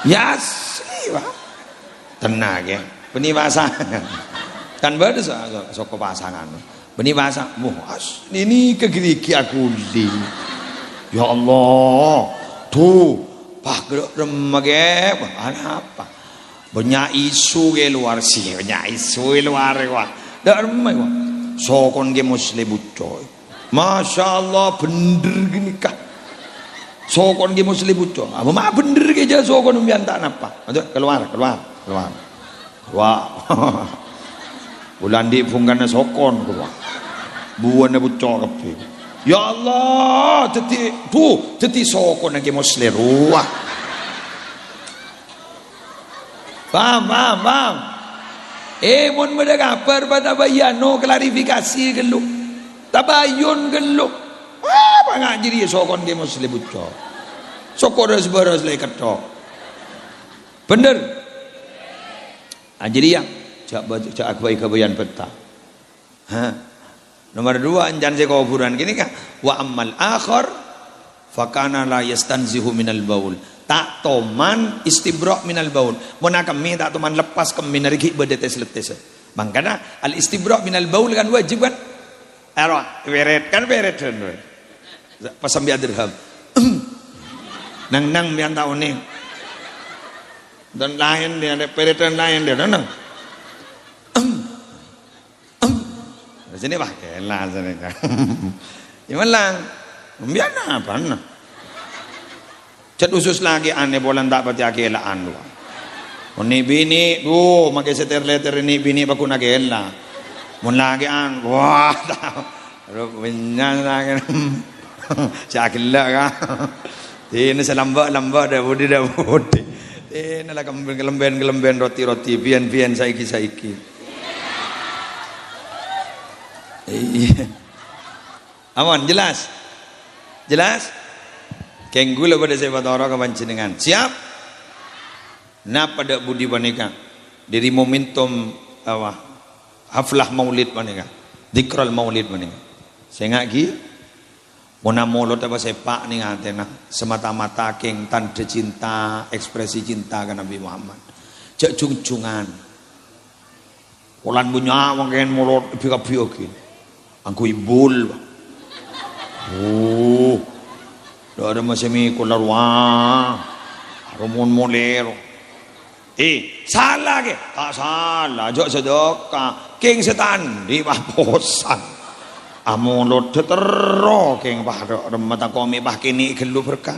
Ya asli wah. Tenang ya. Benih basah. Kan beda sokok pasangan. Benih basah. Wah asli ini kegeriki aku li. Ya Allah. Tuh. Pak gerak remage. Ada apa? Banyak isu ke luar sih. Banyak isu ke luar. Dah remage wah. Sokon ge muslim bucoy. Masya Allah bener gini kah? Sokon ge muslim bucoy. Apa mah bener ge aja sokon umbiantan apa? Aduh keluar. Bulan di fungkana sokon keluar. Buana bucoy kape. Ya Allah, teti sokon ge muslim ruah. Paham. Mun meda kabar pada bayano klarifikasi geluk. Tabayun geluk. Apa ngaji dia sokon ge muslim bucok. Sokon beres le ketok. Bener. Jadi yang cak aku baik kebayan peta. Nomor 2 anjan se kuburan gini kan. Wa ammal akhar fakana la yastanzihu minal baul. Tak toman istibra' minal baul. Mona kami tak toman lepas kami nariki bedetes-letes. Makanya al istibra' minal baul kan wajib kan? Beret kan. Pasam biar dirham. Nang biar tahu nih. Dan lain dia ada peretan lain dia nang. Sini bah kelas sini. Gimana? Biar apa nah? Cat usus lagi aneh bolan tak pati akelaan dua. Ini bini, makai seter letter ini bini baku nakela. Mun lagi an, wah, tahu. Benyan lagi. Cakila kan. Ini selamba dah budi. Ini lah kelemben roti pian saiki. Aman jelas. Kenggula pada saya batara kepancingan. Siap? Na pada budi panika. Dari momentum haflah maulid panika. Dikral maulid panika. Saya ngaki mona molot apa sepak nih ngatena semata-mata keng tanda cinta, ekspresi cinta ke Nabi Muhammad. Cek cung-cungan. Ulan punya mungkin molot biok-biokin. Angku ibul. Ada masih mi kolar wah, romon molero. Salah ke? Tak salah. Jok sedekah. King setan di baposan. Amolot terro king bahro remata komi bah kini gelu berkan.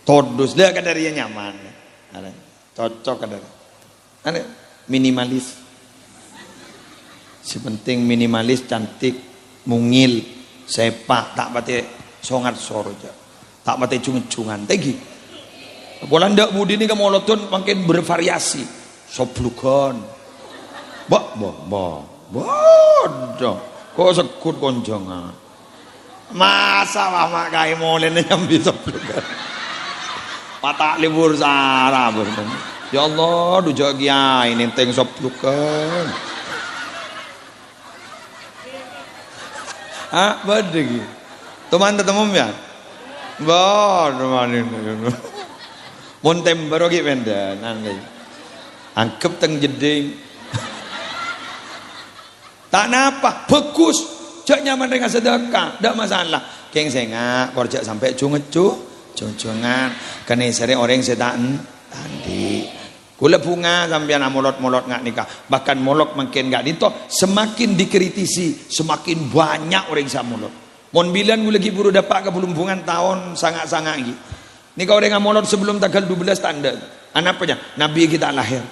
Todus dia kadar dia nyaman. Ada cocok kadar. Ada minimalis. Sepenting minimalis, cantik, mungil, sepak, tak pati songat soroja, tak pati cungan-cungan, tegi. Bolan dak budi ni kamolotun makin bervariasi, soplukan, bodoh, kok sekut konjongan, masa mak kai molen yang bisa soplukan, mata libur sara bermen, ya Allah, dujak kiai ini teng soplukan. Badegi. Teman ya? Teman ini. Montem baru ki penda nanti. Angkep teng jeding. Tak napa, bagus. Jak nyaman dengan sedekah, tak masalah. Keng sengak, korjak sampai cungan. Kene sering orang setan tadi. Kula bunga sampean molot-molot ngak nikah. Bahkan molok makin gak dito, semakin dikritisi, semakin banyak orang yang molot. Mon bilan gue lagi buru dapat ke belum bungan tahun sangat-sangat lagi. Ini kau orang molot sebelum tanggal 12 tanda. Anapanya? Nabi kita lahir.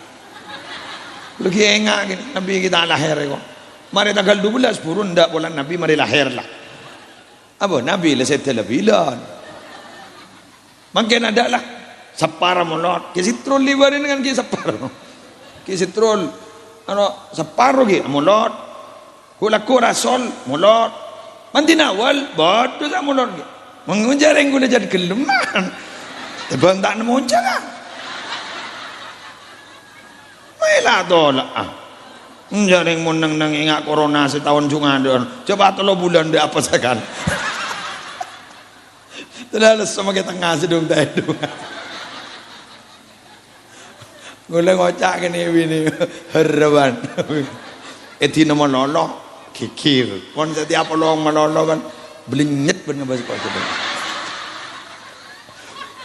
Lagi enggak gini, Nabi kita lahir kok. Mari tanggal 12 purun ndak bulan Nabi mari lahir lah. Apa Nabi lah setelah bilan. Makin ada lah separa molot. Kisitrol libarin dengan kisapar. Kisitrol ano separuh gitu molot. Kulaku rasol molot. Mantin awal bodoh tak molot gitu. Mengunjareng gula jadi keleman. Tebang tak nemu jangan. Mailah tolak ah. Jaring munang nang ingat corona setahun juga ada. Coba 3 bulan dia apa sekali. Tidak sama kita ngasih dong tak itu. Gula ngocak ni ini harapan. Eti nama lolo kikir. Pon setiap pelong melolo kan belinyet ben ngebahas kok sedih.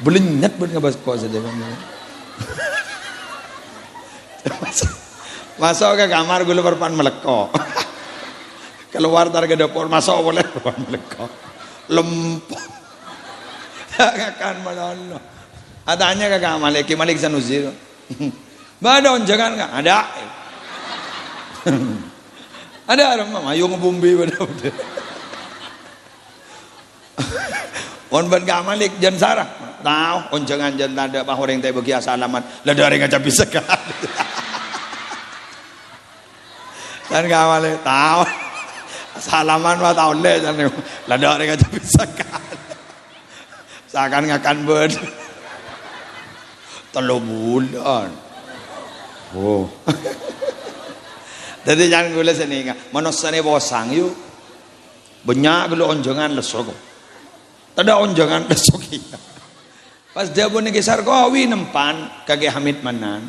Belinyet ben ngebahas kok sedih. Masuk ke kamar gue berpan melekok. Keluar dari ke dapur masuk boleh berpan melekok. Lempok. Tak akan melolo. Adanya ke kamar lagi Malik Sanuzir. Badon jangan enggak ada. Ada orang ayo ngebumbi pada. On ban kamalik jan sarah. Tahu on jangan jan ada bah orang teh bagi asalaman. Lah dari ngaca bisa kan. Dan kamalik tahu. Salaman mah tahu le jan. Lah dari ngaca bisa kan. Seakan ngakan ber. 3 bulan. Oh. Jadi jangan gula sini kan. Manusia ni bosang yuk. Banyak gula onjangan lesok. Tada onjangan lesok iya. Pas dia pun ke Sarkowi nempan kaki Hamid Manan.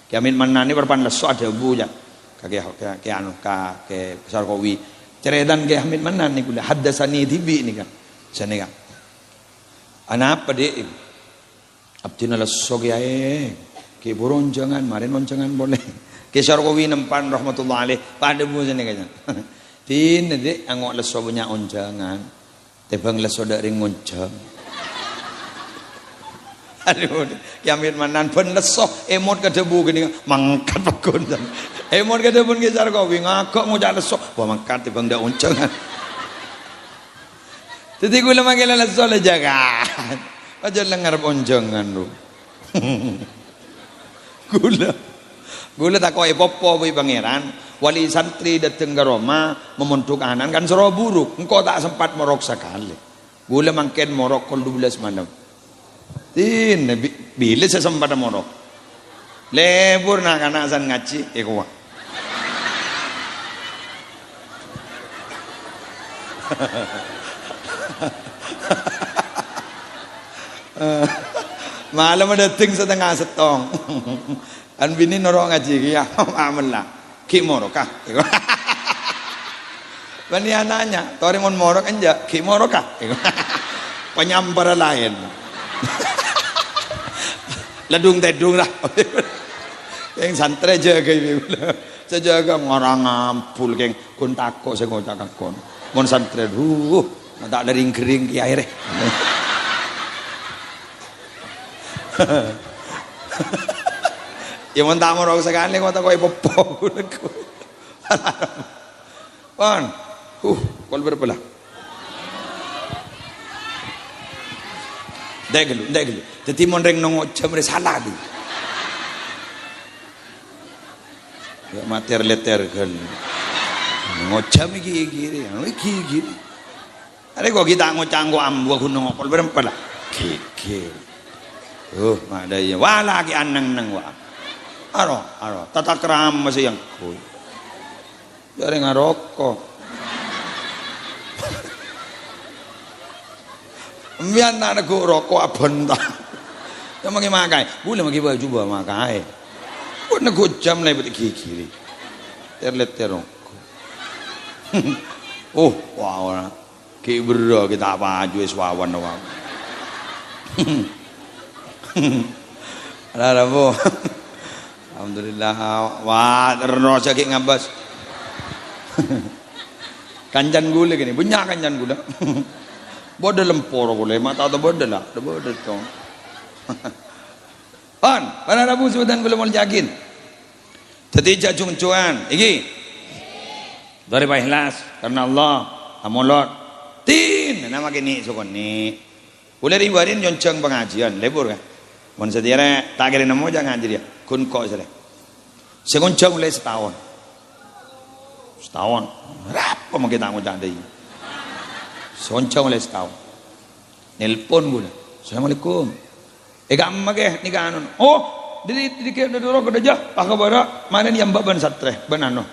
Ki Hamid Manan ni berpan lesok ada buja. Kaki anu ke Sarkowi. Ceretan ke Hamid Manan ni gula haddasani tibi ni kan. Sini kan. Anak apa dia? Abdina lesok ya Ki buron jangan marin onjangan boleh. Kisar Kowi nempan rahmatullah alaih pada bulan ni kaya. Tin nanti angok leso punya onjangan, tebang leso dari ngoncang. Aduh, kiamin manan pun leso emot ke debu gini mangkat pakun. Emot ke debu kisar Kowi ngakak ngojak leso, wah mangkat tebang dah onjangan. Jadi gula manggil leso le jangan, aja lengar onjangan lu. Gula tak kau popo bui pangeran wali santri datang ke Roma memuntuk anan kan sero buruk engkau tak sempat morok sekali gula mangken morok kol 12 malam tin bila sesempat morok lebur nak anak san ngaci ekuwa malam datang setengah setong an bini norong ngaji ya amal lah ki morokah bani anaknya tori mon morok anja ki morokah penyampara lain ledung tedung lah yang santre jaga ibu sejaga ngorang ngampul keng kun tako saya ngocak kon mon santre tak ada ring-kering ki air ya mentah morok sekali kau tak kau ipopo pan kol berpelah degelu jadi monreng nongok jam salah di ya mater letter kan ngocam gigi ada kok kita ngocang gua ambu aku nongok kol berpelah gigi ada ya wala ki anang nang wa aro tata keram masih yang kuy dari ngarokok mian nak aku rokok abon tak yang magi makai boleh magi baju coba makai pun aku jam lagi betul kiri terlet terongko Oh, wow. Ki bro kita apa aja wis wawan wae. Ada Bu. Alhamdulillah. Wah, terus ki ngabas. Kancan gula gini, banyak kancan gula. Bodoh lempor boleh, mata atau bodoh lah, bodoh tu. On, pada Rabu sebutan gula mau jakin. Tadi cacung cuan, iki. Dari ikhlas karena Allah, amolot. Tin, nama kini sokon ni. Boleh ribuan jonceng pengajian, lebur kan? Mun setiara tak kira nama jangan ngaji dia. Kun kok salah. Segonceng mulai setahun. Setahun. Berapa mau kita ngundang deh? Segonceng mulai setahun. Nelpon gula. Assalamualaikum. Gamma ke ni kanon. Oh, di kira dorong ke dajah. Pak kabar mana ni yang baban satre benano.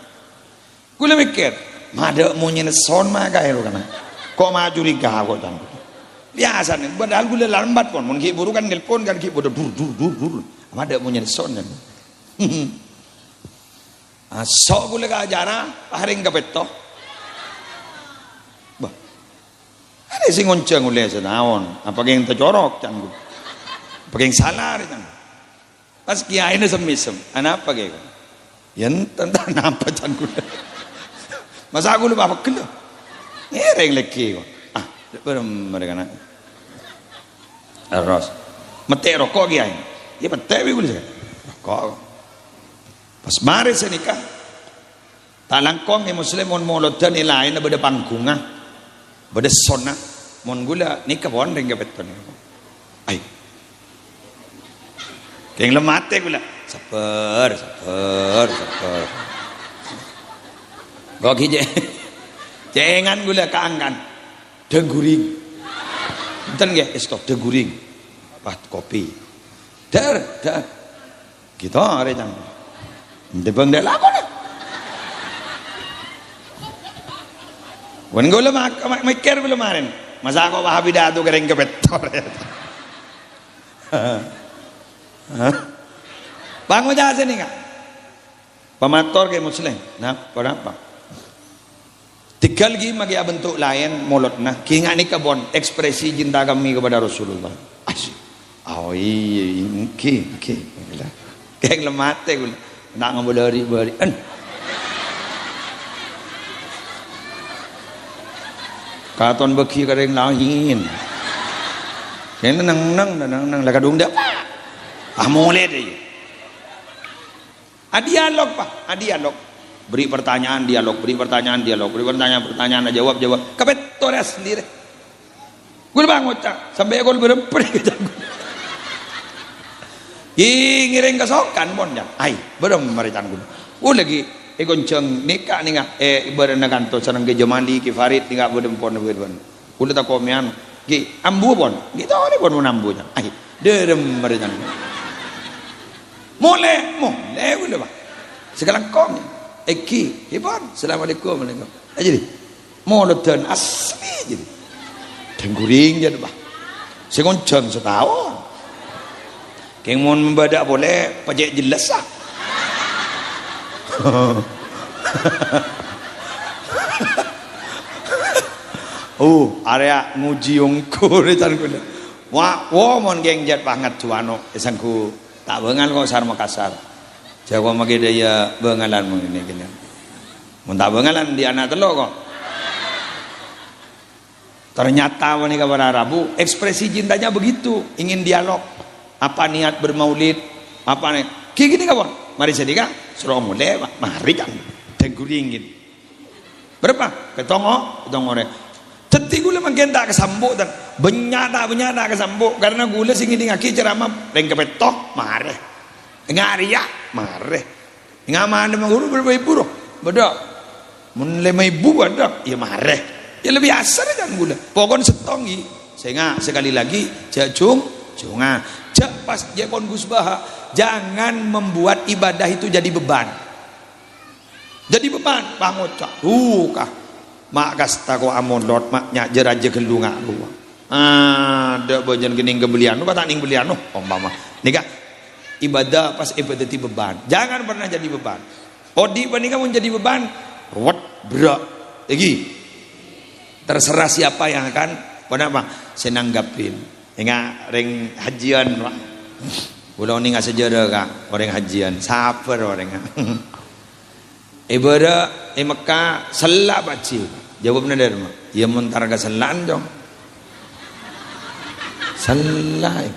Gula mikir, mada mau nyeneson mah kaya lo kana. Kok maju riga kok tang. Biasa nih, padahal gula lambat pun. Mungkin buru kan nelpon kan ki bodoh dur. Mada mau nyeneson kan. Sok gula ka ajara, haring ka petto. Bah. Ada sing ngonceng gula setahun. Apa yang tercorok can gula. Apa yang salah can. Pas kiai ini semisem. Anak apa kayak? Yang tentang apa can gula. Masa gula apa kena? Ngereng lagi kok. Ah, belum mereka nak. Terus, mete rokok kiai. Dia mete gula saya. Rokok. Pas mari senikah talangkong yang muslim mon molodan ni lain na beda pangkunga beda sona mon gula nikah bon ring beton ai keng lemate gula saper gok hije cengan gula kaangkan deguring enten ge stop deguring apa kopi dar kita are jang Debang dah laku ni. Wan gula mikir belum kemarin. Masa aku Wahabi dah tu kering kebetor. Bangun dah sini kan? Pemator ke muslim. Nah, apa? Tiga lagi magi bentuk lain mulut nah. Kinga ni kabon ekspresi cinta kami kepada Rasulullah. Asyik. Oh iya, okay. Kayak lemate gula. Nak ngabulari barian. Katon beki kering lain. Kena nang lakadung dah. Mulai deh. Dialog pak, dialog. Beri pertanyaan dialog. Beri pertanyaan jawab. Kapet tores sendiri. Gue bangun cak sampai aku berempet kita. Ngiring kasokan pun jam. Ai, belum maritan gue. Lagi gonceng nikah nih nggak ibarat kantor sarang ke Jamali ke Farid nih nggak belum pon. Udah tak komian. Ki ambu pon. Kita orang pon ambu jam. Ai, derem maritan. Mulai udah pak. Sekarang kom. Ki, hibon. Assalamualaikum. Jadi, molodan asli jadi. Tengguring jadi pak. Segonceng setahun. Keng mon membadak boleh pajak jelas lah. Area nguji ungkur itu kan. Wah, mon geng jat banget tuano. Esangku tak bengal kok sar Makassar. Jawa magi daya bengalan mengini gini. Mun tak bengalan di anak telo kok. Ternyata wanita pada Rabu ekspresi cintanya begitu, ingin dialog. Apa niat bermaulid? Apa nih? Kayak gini kawan. Mari sedikah. Suruh mulai. Mari kan. Tengguringin. Berapa? Ketongo re. Teti gula makin tak kesambuk dan benyata kesambuk karena gula singin ngaki ceramah dan kepetok mare. Ngariak mare. Ngaman menguru berbaik-buruk. Beda. Mun 5.000 ada ya mare. Ya lebih asar kan gula. Pokon setongi. Sehingga sekali lagi junga. Pas jepon Gusbaha, jangan membuat ibadah itu jadi beban. Jadi beban, bangocak. Kah. Mak kasta ko amondot mak nya jeraje gelunga ruang. Ada bojan gening kebelian, tak ning belian umpama. Nika ibadah pas ibadah ti beban. Jangan pernah jadi beban. Odi panika mun jadi beban, ruwet berak. terserah siapa yang akan apa saya nanggapin enggak ring hajian Pak ulah ni nggak sejarah kak orang hajian sabar orang ibadah Mekah selak baci jawab benar mak ya mentar ke selan dong selak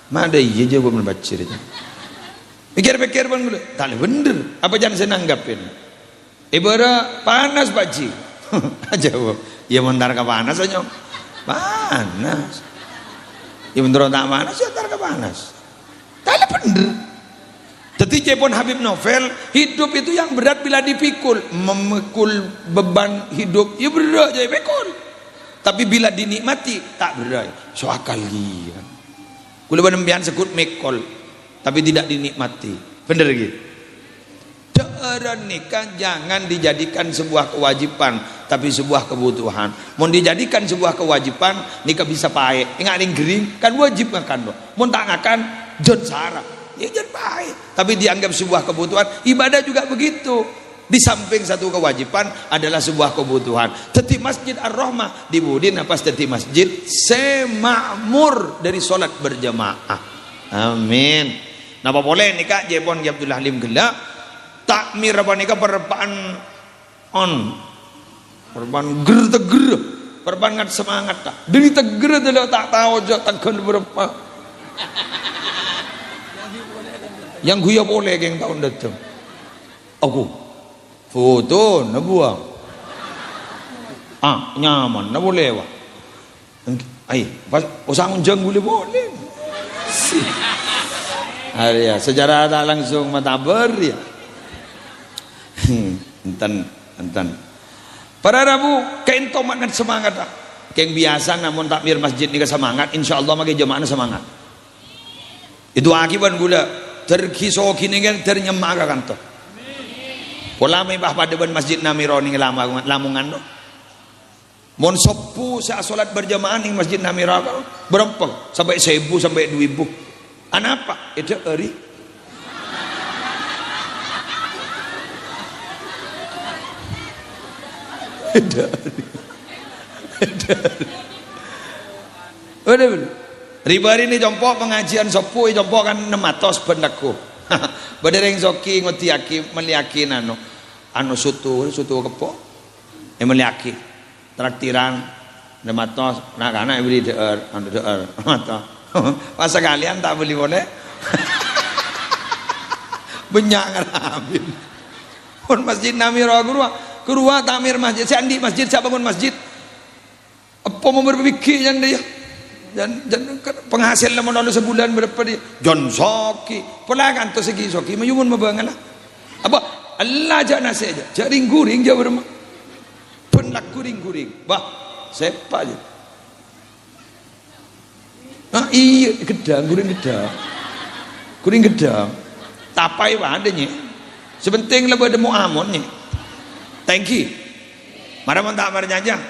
mana iya jawab benar baci itu pikir-pikir pun dulu tak bener apa jangan saya nanggapin ibadah panas baci jawab ya mentar ke panas aja panas ya bener tak panas ya mentar ke panas tak bener. Jadi Jepun Habib Novel, hidup itu yang berat bila dipikul, memikul beban hidup, ya berat jadi pikul. Tapi bila dinikmati, tak berat. So akal dia. Kulo benembian sekut mikul, tapi tidak dinikmati. Bener gitu. Deren nikah jangan dijadikan sebuah kewajiban, tapi sebuah kebutuhan. Mau dijadikan sebuah kewajiban, nikah bisa pae. Ingat ring gering, kan wajib makan doh. Mau tak ngakan, jon sarah. Ya jangan baik, tapi dianggap sebuah kebutuhan. Ibadah juga begitu. Di samping satu kewajiban adalah sebuah kebutuhan. Teti Masjid Ar-Rahmah di Budin apa teti masjid semakmur dari solat berjamaah. Amin. Napa boleh nikah Jepon Abdullah Halim gelak takmir apa nikah perpaan on perpaan ger teger perpaan ngat semangat tak. Deni teger adalah tak tahu jo teger berapa. Yang gue boleh yang tahun datang aku foto na buang nyaman na boleh wah pas usang jeng boleh ya sejarah tak langsung matabar ya enten para Rabu kain tomat kan semangat tak kayak biasa namun takmir masjid ni semangat insyaallah makai jemaah semangat itu akibat gula terkiso kini kan ternyemak kantor. Pola mai bah pada ban masjid Namiro ning Lamongan do. Mon sepu sa salat berjamaah ning masjid Namiro berapa? Sampai 1000 sampai 2000. Apa? Itu eri. Udah. Ribari ini jompo pengajian sopu jompo kan 600 bendaku. Badereng zoki ngotiaki meliaki anu sutu kepo. Meliaki traktiran 600 nah karena beli deur mata. Pas kalian tak beli boleh. Banyak ngaramin. Pun masjid Namiro kurua tamir masjid sandi masjid saya bangun masjid. Apa mau berpikir yang dia dan penghasil lemon lalu sebulan berapa dia John Soki pelakan tu segi Soki mayumun mabangalah apa Allah jangan nasi aja jaring guring jauh berma penlak guring bah sepa aja iya gedang guring gedang tapai wah adanya sebenting lebih ada mau amonnya thank you marah tak marah aja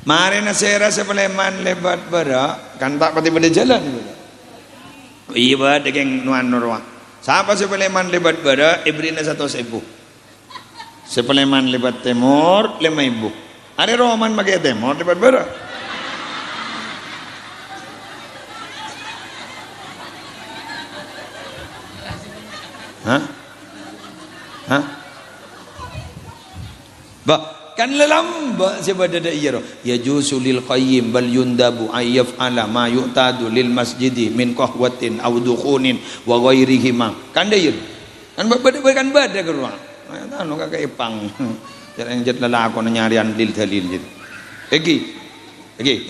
Mari nasera sepeleman lebat berak kan tak pati pada jalan iya bad degeng nuan norwa siapa sepeleman lebat berak ibrina 1.000 sepeleman lebat temor 5.000 ada roman pakai temor lebat berak kan lelamba siapa dada iya ya jusulil qayyim bal yundabu ayyaf ala ma yu'tadu lil masjidi min qahwatin aw dukhunin wa ghairihima kan dia kan kan bada ke ruang anu kakak ipang jarang jet lalakon nyarian lil dalil gitu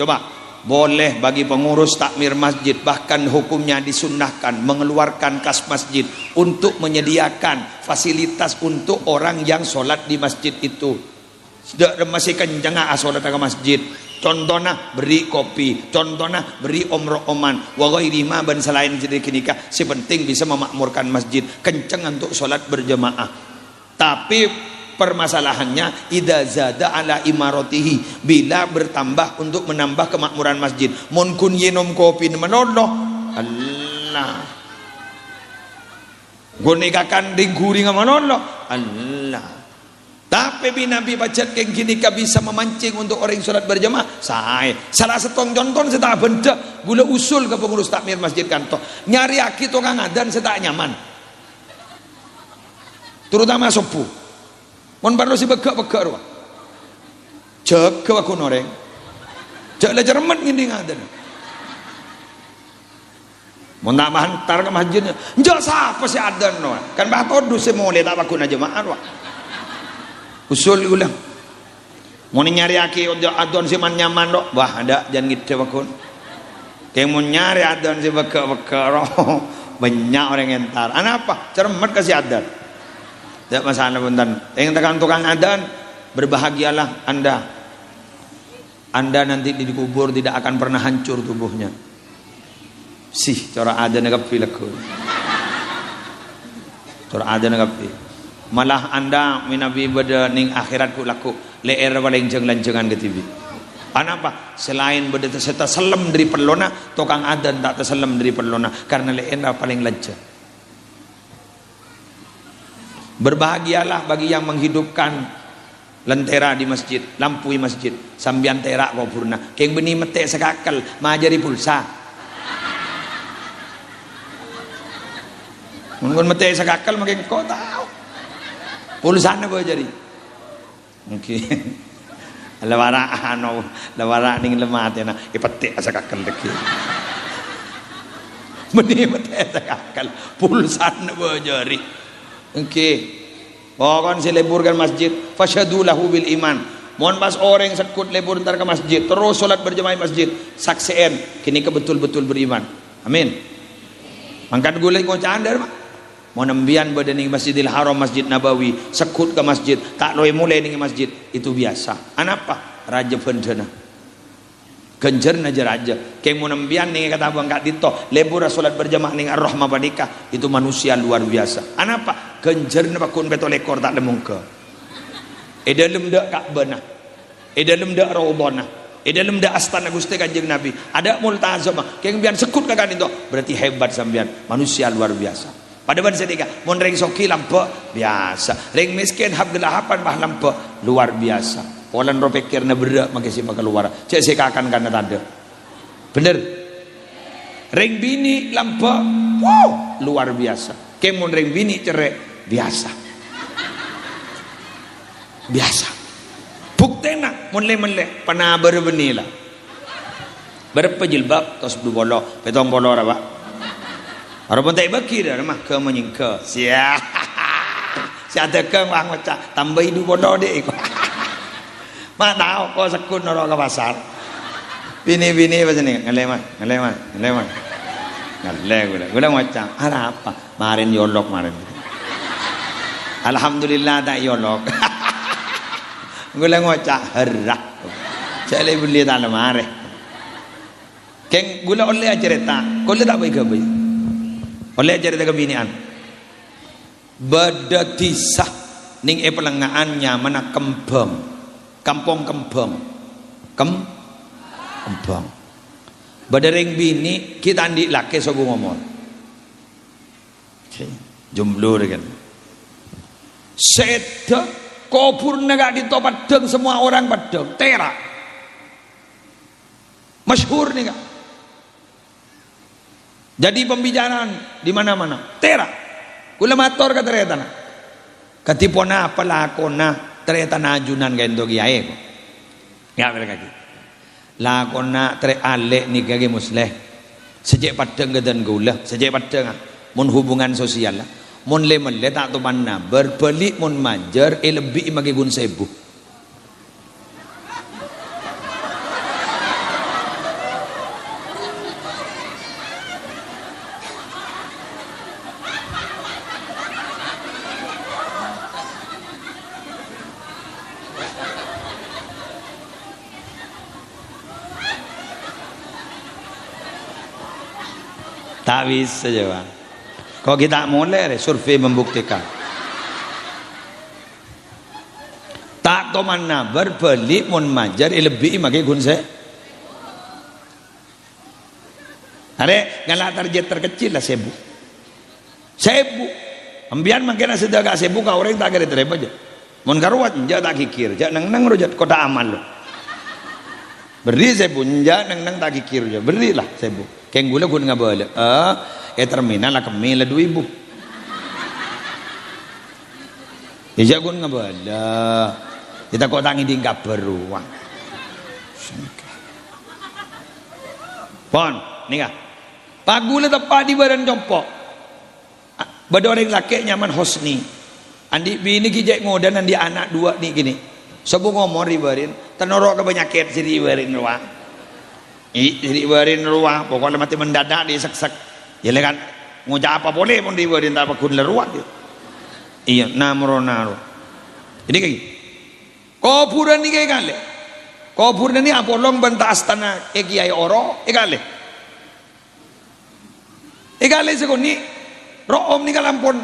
coba boleh bagi pengurus takmir masjid bahkan hukumnya disunnahkan mengeluarkan kas masjid untuk menyediakan fasilitas untuk orang yang sholat di masjid itu. Sudah masih kencang asolat ke masjid. Contohnya beri kopi, contohnya beri oman, wa ghairima ban selain sedekah nikah. Sepenting bisa memakmurkan masjid, kencang untuk sholat berjamaah. Tapi permasalahannya idza zada ala imaratihi bila bertambah untuk menambah kemakmuran masjid. Mun kun yenom kopi menoloh Allah. Gonekakan di guring menoloh Allah. Tapi Tapi Nabi baca keng kini bisa memancing untuk orang sholat berjamaah. Salah satu contoh saya tak benda gula usul ke pengurus takmir masjid kantor. Nyari aki tukang adan saya tak nyaman. Terutama sopu. Mon perlu si begak-begak ruang. Cek ke aku noreng. Cek lah cermat nginding adan. Mon tak hantar ke masjidnya. Njak siapa si adan no. Kan bah todu si mole tak bakun aja jemaah ruang. Usul ulang. Mau nyari aki adon si man nyaman dok, bah ada jangan gitu bakun. Kayak mau nyari adon si beka roh banyak orang yang entar. Apa? Cermat kasih adon. Tidak masalah punten. Yang tekan tukang adon berbahagialah anda. Anda nanti dikubur tidak akan pernah hancur tubuhnya. Sih cara adon kapi lekun. Cara adon kapi. Malah anda minabi beda ning akhirat ku laku leer paling jeng-lenjengan ke TV. Kenapa? Selain beda serta selam dari perlona, tukang adan tak terselam dari perlona karena leer paling lenjeng. Berbahagialah bagi yang menghidupkan lentera di masjid, lampu di masjid, sambian terak kau purna. Keng beni mete sekakal, majari pulsa. Mungkin mete sekakal makin kau tahu. Pulsana boleh jadi. Mungkin lawara ning lemat ya na ipetik asakakal deki. Meni mete sakakal pulsana boleh jadi. Oke. Pokon si leburkan masjid fasyadu lahu bil iman. Mohon pas orang sekut lebur ntar ke masjid terus solat berjamaah masjid saksien kini kebetul-betul beriman. Amin. Mangkat gulai ngocaan dar mah. Mau nembian badan Masjidil Haram, Masjid Nabawi, sekut ke masjid, tak loe mulai ning masjid, itu biasa. Anapa? Raja pendana. Genjer aja raja. Kayak mau nembian nih kata abang Kak Dito, lebur salat berjamaah ning Ar-Rahmah Badika, itu manusia luar biasa. Anapa? Genjer na bakun beto lekor tak lemungke. Dalam dak Ka'bah. Dalam dak Raudhah. Dalam dak Astana Gusti Kanjeng Nabi. Ada multazamah. Kayak bian sekut ke kan itu, berarti hebat sampean, manusia luar biasa. Pada ban sedika, mon ring soki lampe biasa, ring miskin habdelahapan bah lampe luar biasa. Polan ro pikirna berak makasi keluar. Cek sekakan kana tanda. Bener. Ring bini lampe, wow, luar biasa. Kemon ring bini cerek biasa. Biasa. Buktena mon le pana berbenila. Berpejilbab tos bolo, petong bolo ra Pak. Orang tak bagi dah mah ke menyingka. Sia ada ke wang macam tambah hidup bodoh dek. Mak tahu kau sekun orang ke pasar. Bini macam ni ngeleman. Gula macam ada apa? Marin yolok marin. Alhamdulillah tak yolok. Gula macam herah. Saya beli dalam mare. Keng gula oleh cerita. Kau le tak baik ke oleh cerita kebinian badatisah ning pelengaannya mana kembang kampung kembang badaring bini kita andi laki sogo ngomong jomblo kan seda kubur negak di Padang semua orang Padang terak masyhur nih kak. Jadi pembicaraan di mana-mana. Terak. Kula mator ka tereta na. Katipona palakona tereta na ajunan gendo giae ko. Ya mereka gitu. Lakona tre ale ni kage musleh. Sejak Padang gadan gula, sejak Padang mun hubungan sosial lah. Mun le tak tu mana berbeli mun manjer lebih magi gun sebu. Tak bisa jawab. Kalau kita mulai survei membuktikan. Tak to mana berbeli mun majar lebih magi gunse. Are galak target terkecil lah 1000. 1000. Ambian makin sudah gak 1000 kau orang tak kira terima aja. Mun karuat njak tak kikir, jak nang rojat kota amal lo. Beri sebu njak nang tak kikir jo. Berilah sebu. Keng gula kun ngabala. Terminal lah kami lah 2000. Ya kun ngabala. Kita kok tangi tingkap beruang. Pon, nih kah? Pagula tepat di badan jompo. Bada orang laki nyaman hosni. Andi bini kijek ngodan andi anak 2 nih gini. Sebu ngomong ribarin, tenorok ke penyakit si ribarin ruang. Ribarin ruang, pokoknya mati mendadak di sek-sek. Ya kan, ngucap apa boleh pun ribarin tak apa kun leruang. Iya, namro. Ini kayak kuburan nih kayak kali. Kuburan ini apa long bantah astana kiai oro, kali. Kali sekoni, room nih kalampon,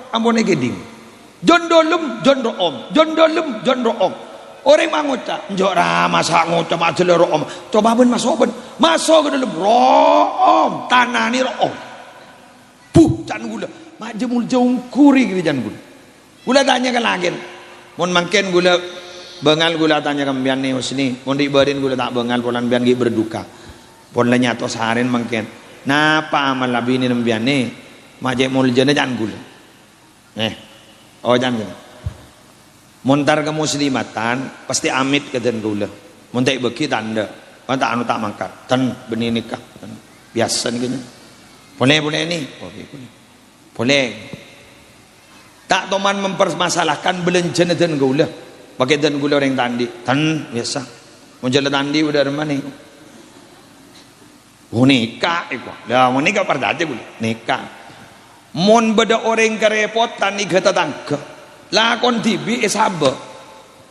ampon egeding. Jon dolum, jon room. Orang mangucap, njora masa ngucap aja le room. Coba ben masuk ke dalam room, tanah ni room. Can gula, majemul jauh kuri gitu can gula. Gula tanya ke langit, mon mangken gula bengal gula tanya ke bian ni usni, mon dibarin gula tak bengal polan bian gi berduka. Pon la nyato saharin mangken. Napa amal labi ni bian ni, majemul jana can gula. Jangan gula. Montar ke muslimatan pasti amit ke den gula. Montai beki tanda, tak anu tak mangkat. Tan benih nikah, biasa ni gini. Boleh ni, boleh. Tak toman mempermasalahkan belenjen dan gula. Pakai dan gula orang tandi, tan biasa. Menjala tandi udah mana? Nikah itu, dah nikah pada aja gula. Nikah. Mon beda orang kerepotan ni kata tangga. Lakon tibi esaba.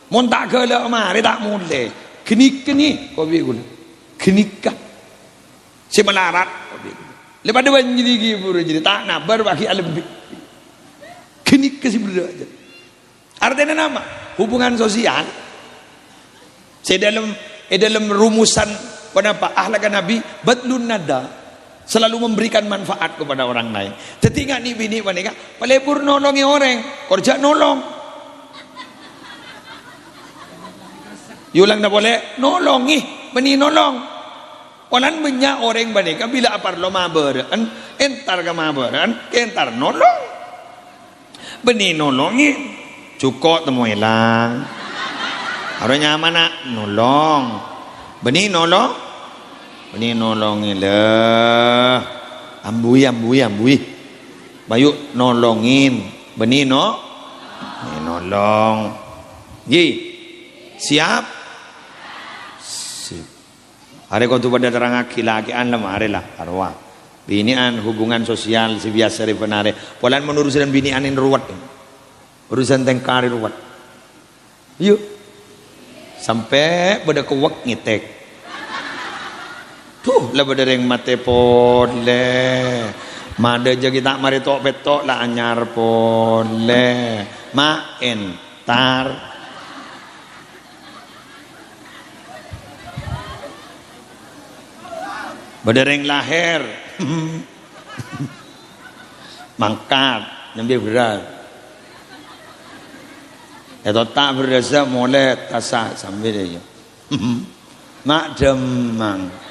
Mon tak kala mari tak mulai. Keni kopi gula. Kenikah. Si melarat kopi gula. Lepas dia banjiri gibur jadi tak nabar bagi alam. Kenikah si berdua aja. Artinya nama hubungan sosial. Saya dalam rumusan kenapa ahlak Nabi badlun nada. Selalu memberikan manfaat kepada orang lain. Tetinggal ni bini wanita, pelebur nolongi orang, kerja nolong. Yulang na boleh nolongi, beni nolong. Walan banyak orang wanita bila apar lo maberan, entar ke maberan, entar nolong. Beni nolongi, cukup temu hilang. Harusnya mana nolong, beni nolong. Ini nolongin lah, ambui. Bayu nolongin, benih ini nolong. Siap. Sip. Hari kau tu pada terang laki-lakian lah marilah arwah. Binian hubungan sosial si biasa dari penare. Polan menurusan binian in ruwat. Urusan tengkari ruwat. Yuk. Sampai pada kewak ngitek. Tuh lah bedereng mate pole. Mada je kita mari tok petok lah anyar pole. Ma entar. Bedereng lahir. Mangkat nyambi berat. Itu tak berasa mulai tasah sambil dia. Mak demang.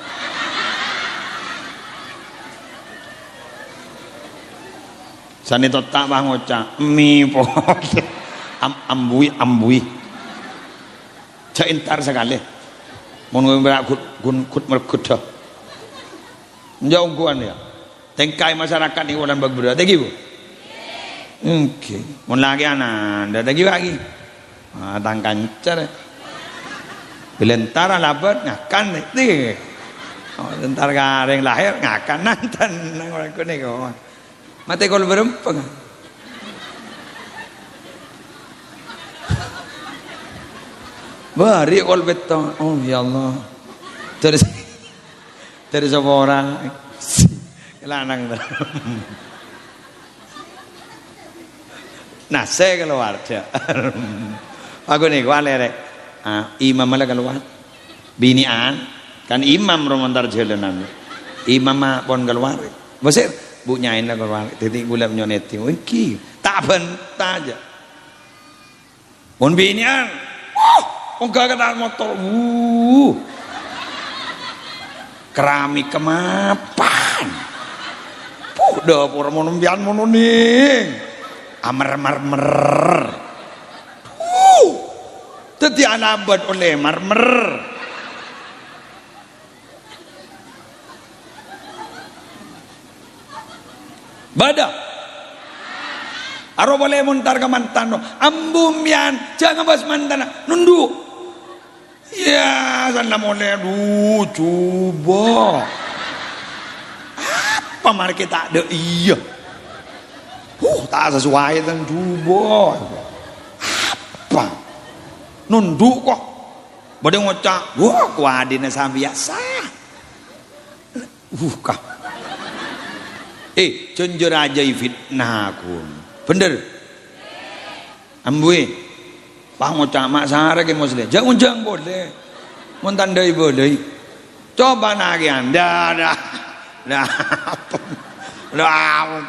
Sani tak bang ngocak mi pol ambui cak intar sekali mon berak kut merkut jauh kuan ya tengkai masyarakat ni ulan berbeda tegi bu oke mon lagi anak tegi lagi tangkancar belentar labat ngakan tegi tentar gareng lahir ngakan nantan nang orang kuning kau mati kol berempeng. Bari kol betong. Oh ya Allah. Dari semua orang. Kelanang. Nah saya keluar. Aku nih kualerek. Imam malah keluar. Binian kan imam romantar jalanan. Imam pun keluar. Besar. Bu nyain lah keluar, titik gula menyoneti, wiki, tak bentah aja. Mun binian, enggak kena motor, keramik kemapan, dapur monombian mononing, marmer, tadi anabad oleh marmer. Badak aro boleh muntar ke mantan ambumian jangan bahas mantan nunduk ya sana boleh coba apa mari kita ada iya tak sesuai dan coba apa nunduk kok boleh ngocak wah kuadina sama biasa kah cenjur aja fitnah kun bener ambui pah ngocak mak sahara ke muslim jangan boleh mentandai boleh coba nagi anda dah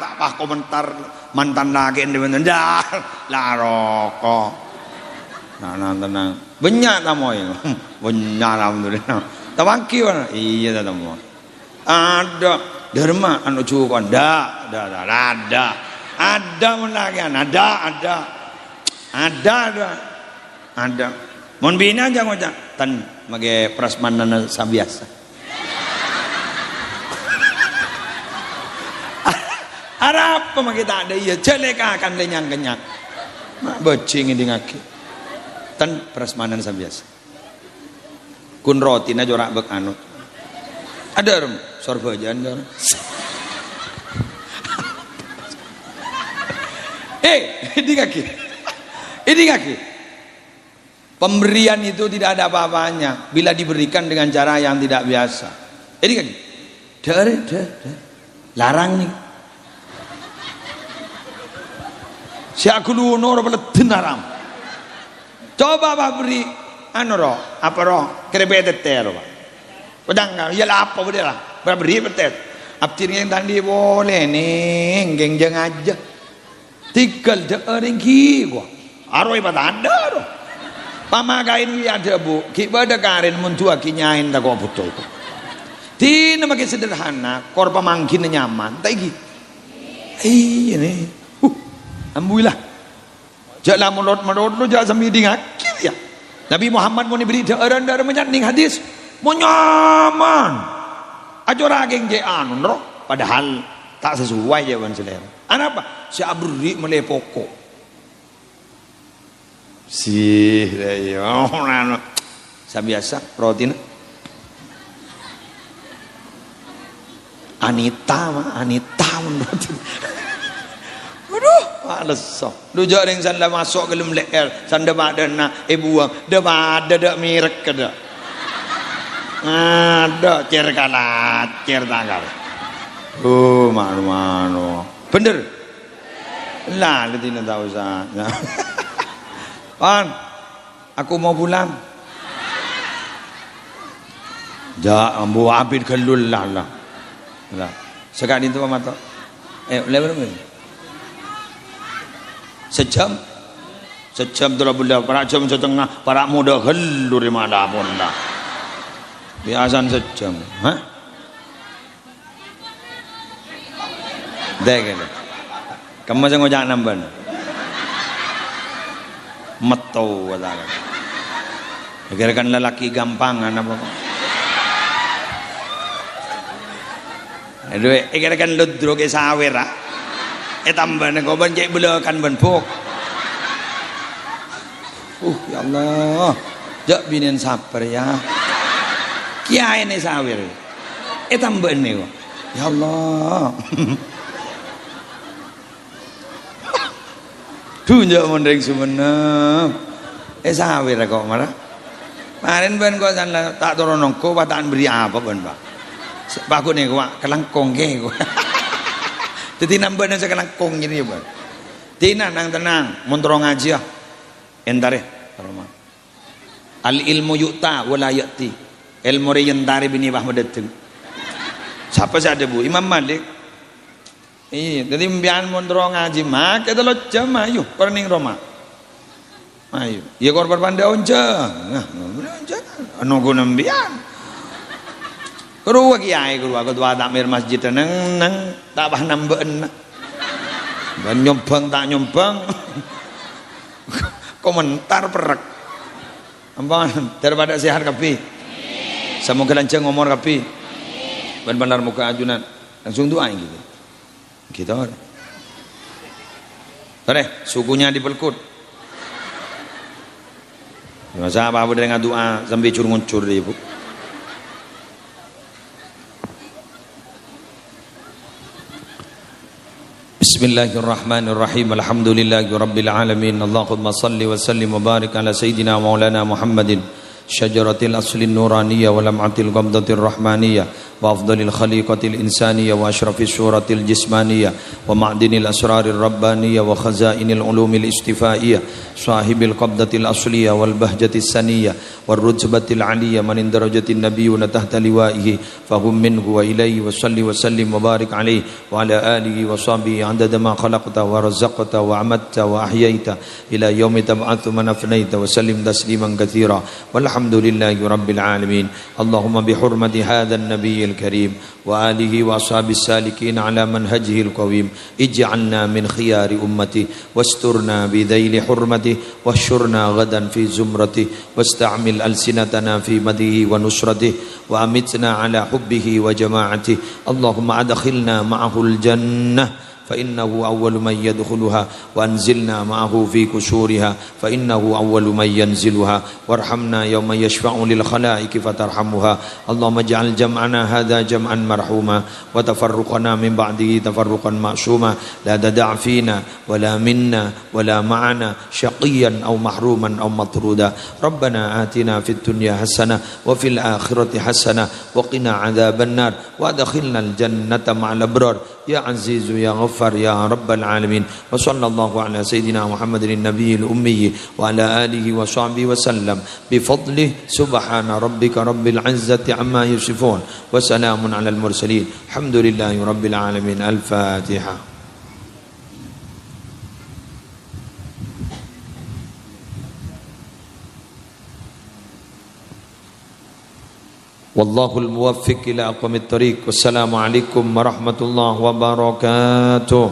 tak pah komentar mantan lagi dah lah rokok tenang banyak tamu ya banyak alhamdulillah tawaki mana iya tamu ada derma anu cukup ada menagian ada mon bina aja ngocak tan mage prasmanan sabiasa apa mage tak ada iya jelek akan lenyang-kenyang mak becing ini ngaki tan prasmanan sabiasa kun roti na jorak bek anut ada rum sorba aja anda ini kaki pemberian itu tidak ada apa-apanya bila diberikan dengan cara yang tidak biasa ini kaki larang nih si aku luno beletin haram coba apa beri apa kerebetet tero pedang iyalah apa beri lah beri betet abtirnya yang tadi boleh nih geng aja tinggal orang gua arwah ibadah ada roh pamagain ada bu kibada karen muntua kinyain tak kau betul tina makin sederhana korba mangkin nyaman tak gitu iya nih alhamdulillah jangan melot lu jangan sambil dingakir ya Nabi Muhammad mau diberi orang dari menyanting hadis mau nyaman aja rageng jean roh padahal tak sesuai jawaban selera apa si abri mulai pokok sih yo sabiasa roti Anita roti aduh males sok lu jarang sanda masuk ke dalam leher sanda badana buang ada mirek kada ada cer kalat cer tanggal mano bener lah lu tidak tahu sah Pan aku mau pulang ambu abid kelul lah sekali itu mata lebar sejam telah benda para jam setengah para muda kelur di mana pun dah biasan sejam deh kamu jangan ngojak nambah metau katakan agarkan lelaki gampangan apa kok aduh agarkan ludro ke sawera tambah kau banjek belakan benpuk ya Allah jak binen sabar ya kiai ini sawer tambah ini kok ya Allah tunjuk mendeng sumenep sawer kok marah kemarin ben kok tak turun nongko tak beri apa ben pak aku nih kok kelangkong ke kok jadi nambah nang kelangkong ini ben tina nang tenang muntur ngaji ya entare al ilmu yu'ta wala ya'ti ilmu riyentari bini wahmadatin siapa sih ada bu Imam Malik iya jadi mbian mundur ngaji mak kita lo jam ayo perning Roma Ayo, ya korban pandai onja. Nah, onja. Anu gunambian. Keruwa kiai keruwa ketua takmir masjid nang tak bah nambeun. Dan nyombang tak nyombang. Komentar perek. Ampun, daripada sehat kapi. Semoga lancar ngomong kapi. Benar-benar muka ajunan. Langsung doa gitu. Gitu. Tore, sukunya dipelkut. Masa apa dengan doa sampai curung-curung ibu. Bismillahirrahmanirrahim. Alhamdulillahi rabbil alamin. Allahumma salli wa sallim wa barik ala sayyidina maulana Muhammadin syajaratil aslin nuraniyah wa lam'atil qabdatir rahmaniyah wa afdalil khaliqatil insaniyah wa asyrafis syuratil jismaniyah wa ma'dinil asrarir rabbaniyah wa khazainil ulumil istifaiyah sahibil qabdatil asliyah wal bahjatis saniyah wal rutbatil aliyah man darajatin nabiyyuna tahta liwaihi fahum minhu wa ilayhi wa salli wa sallim wa barik alaihi wa ala alihi wa sahbihi adada ma khalaqta wa razaqta wa amatta wa ahyaita ila yaumi tab'atsu man afnaita wa sallim tasliman katsira walhamdulillahi rabbil alamin. Allahumma bihurmati hadzal nabiyil karim wa alihi wa ashabis salikin ala manhajihil qawim ij'alna min khiyari ummati wasturna bidhaili hurmati wahsyurna ghadan fi zumrati wasta'mil alsinatana fi madihi wa nusrati wa amitna ala hubbihi wa jama'ati. Allahumma adkhilna ma'ahul jannah فإنه أول من يدخلها وأنزلنا معه في كسورها فإنه أول من ينزلها وارحمنا يوم يشفع للخلائق فترحمها. اللهم اجعل جمعنا هذا جمعا مرحوما وتفرقنا من بعده تفرقا معصوما لا تدع فينا ولا منا ولا معنا شقيا أو محروما أو مطرودا. ربنا آتنا في الدنيا حسنة وفي الآخرة حسنة وقنا عذاب النار وأدخلنا الجنة مع الأبرار يا عزيز يا غفار يا رب العالمين. وصلى الله على سيدنا محمد النبي الأمي وعلى آله وصحبه وسلم بفضله. سبحان ربك رب العزة عما يصفون وسلام على المرسلين الحمد لله رب العالمين. الفاتحة. والله الموفق إلى أقوم الطريق. والسلام عليكم ورحمة الله وبركاته.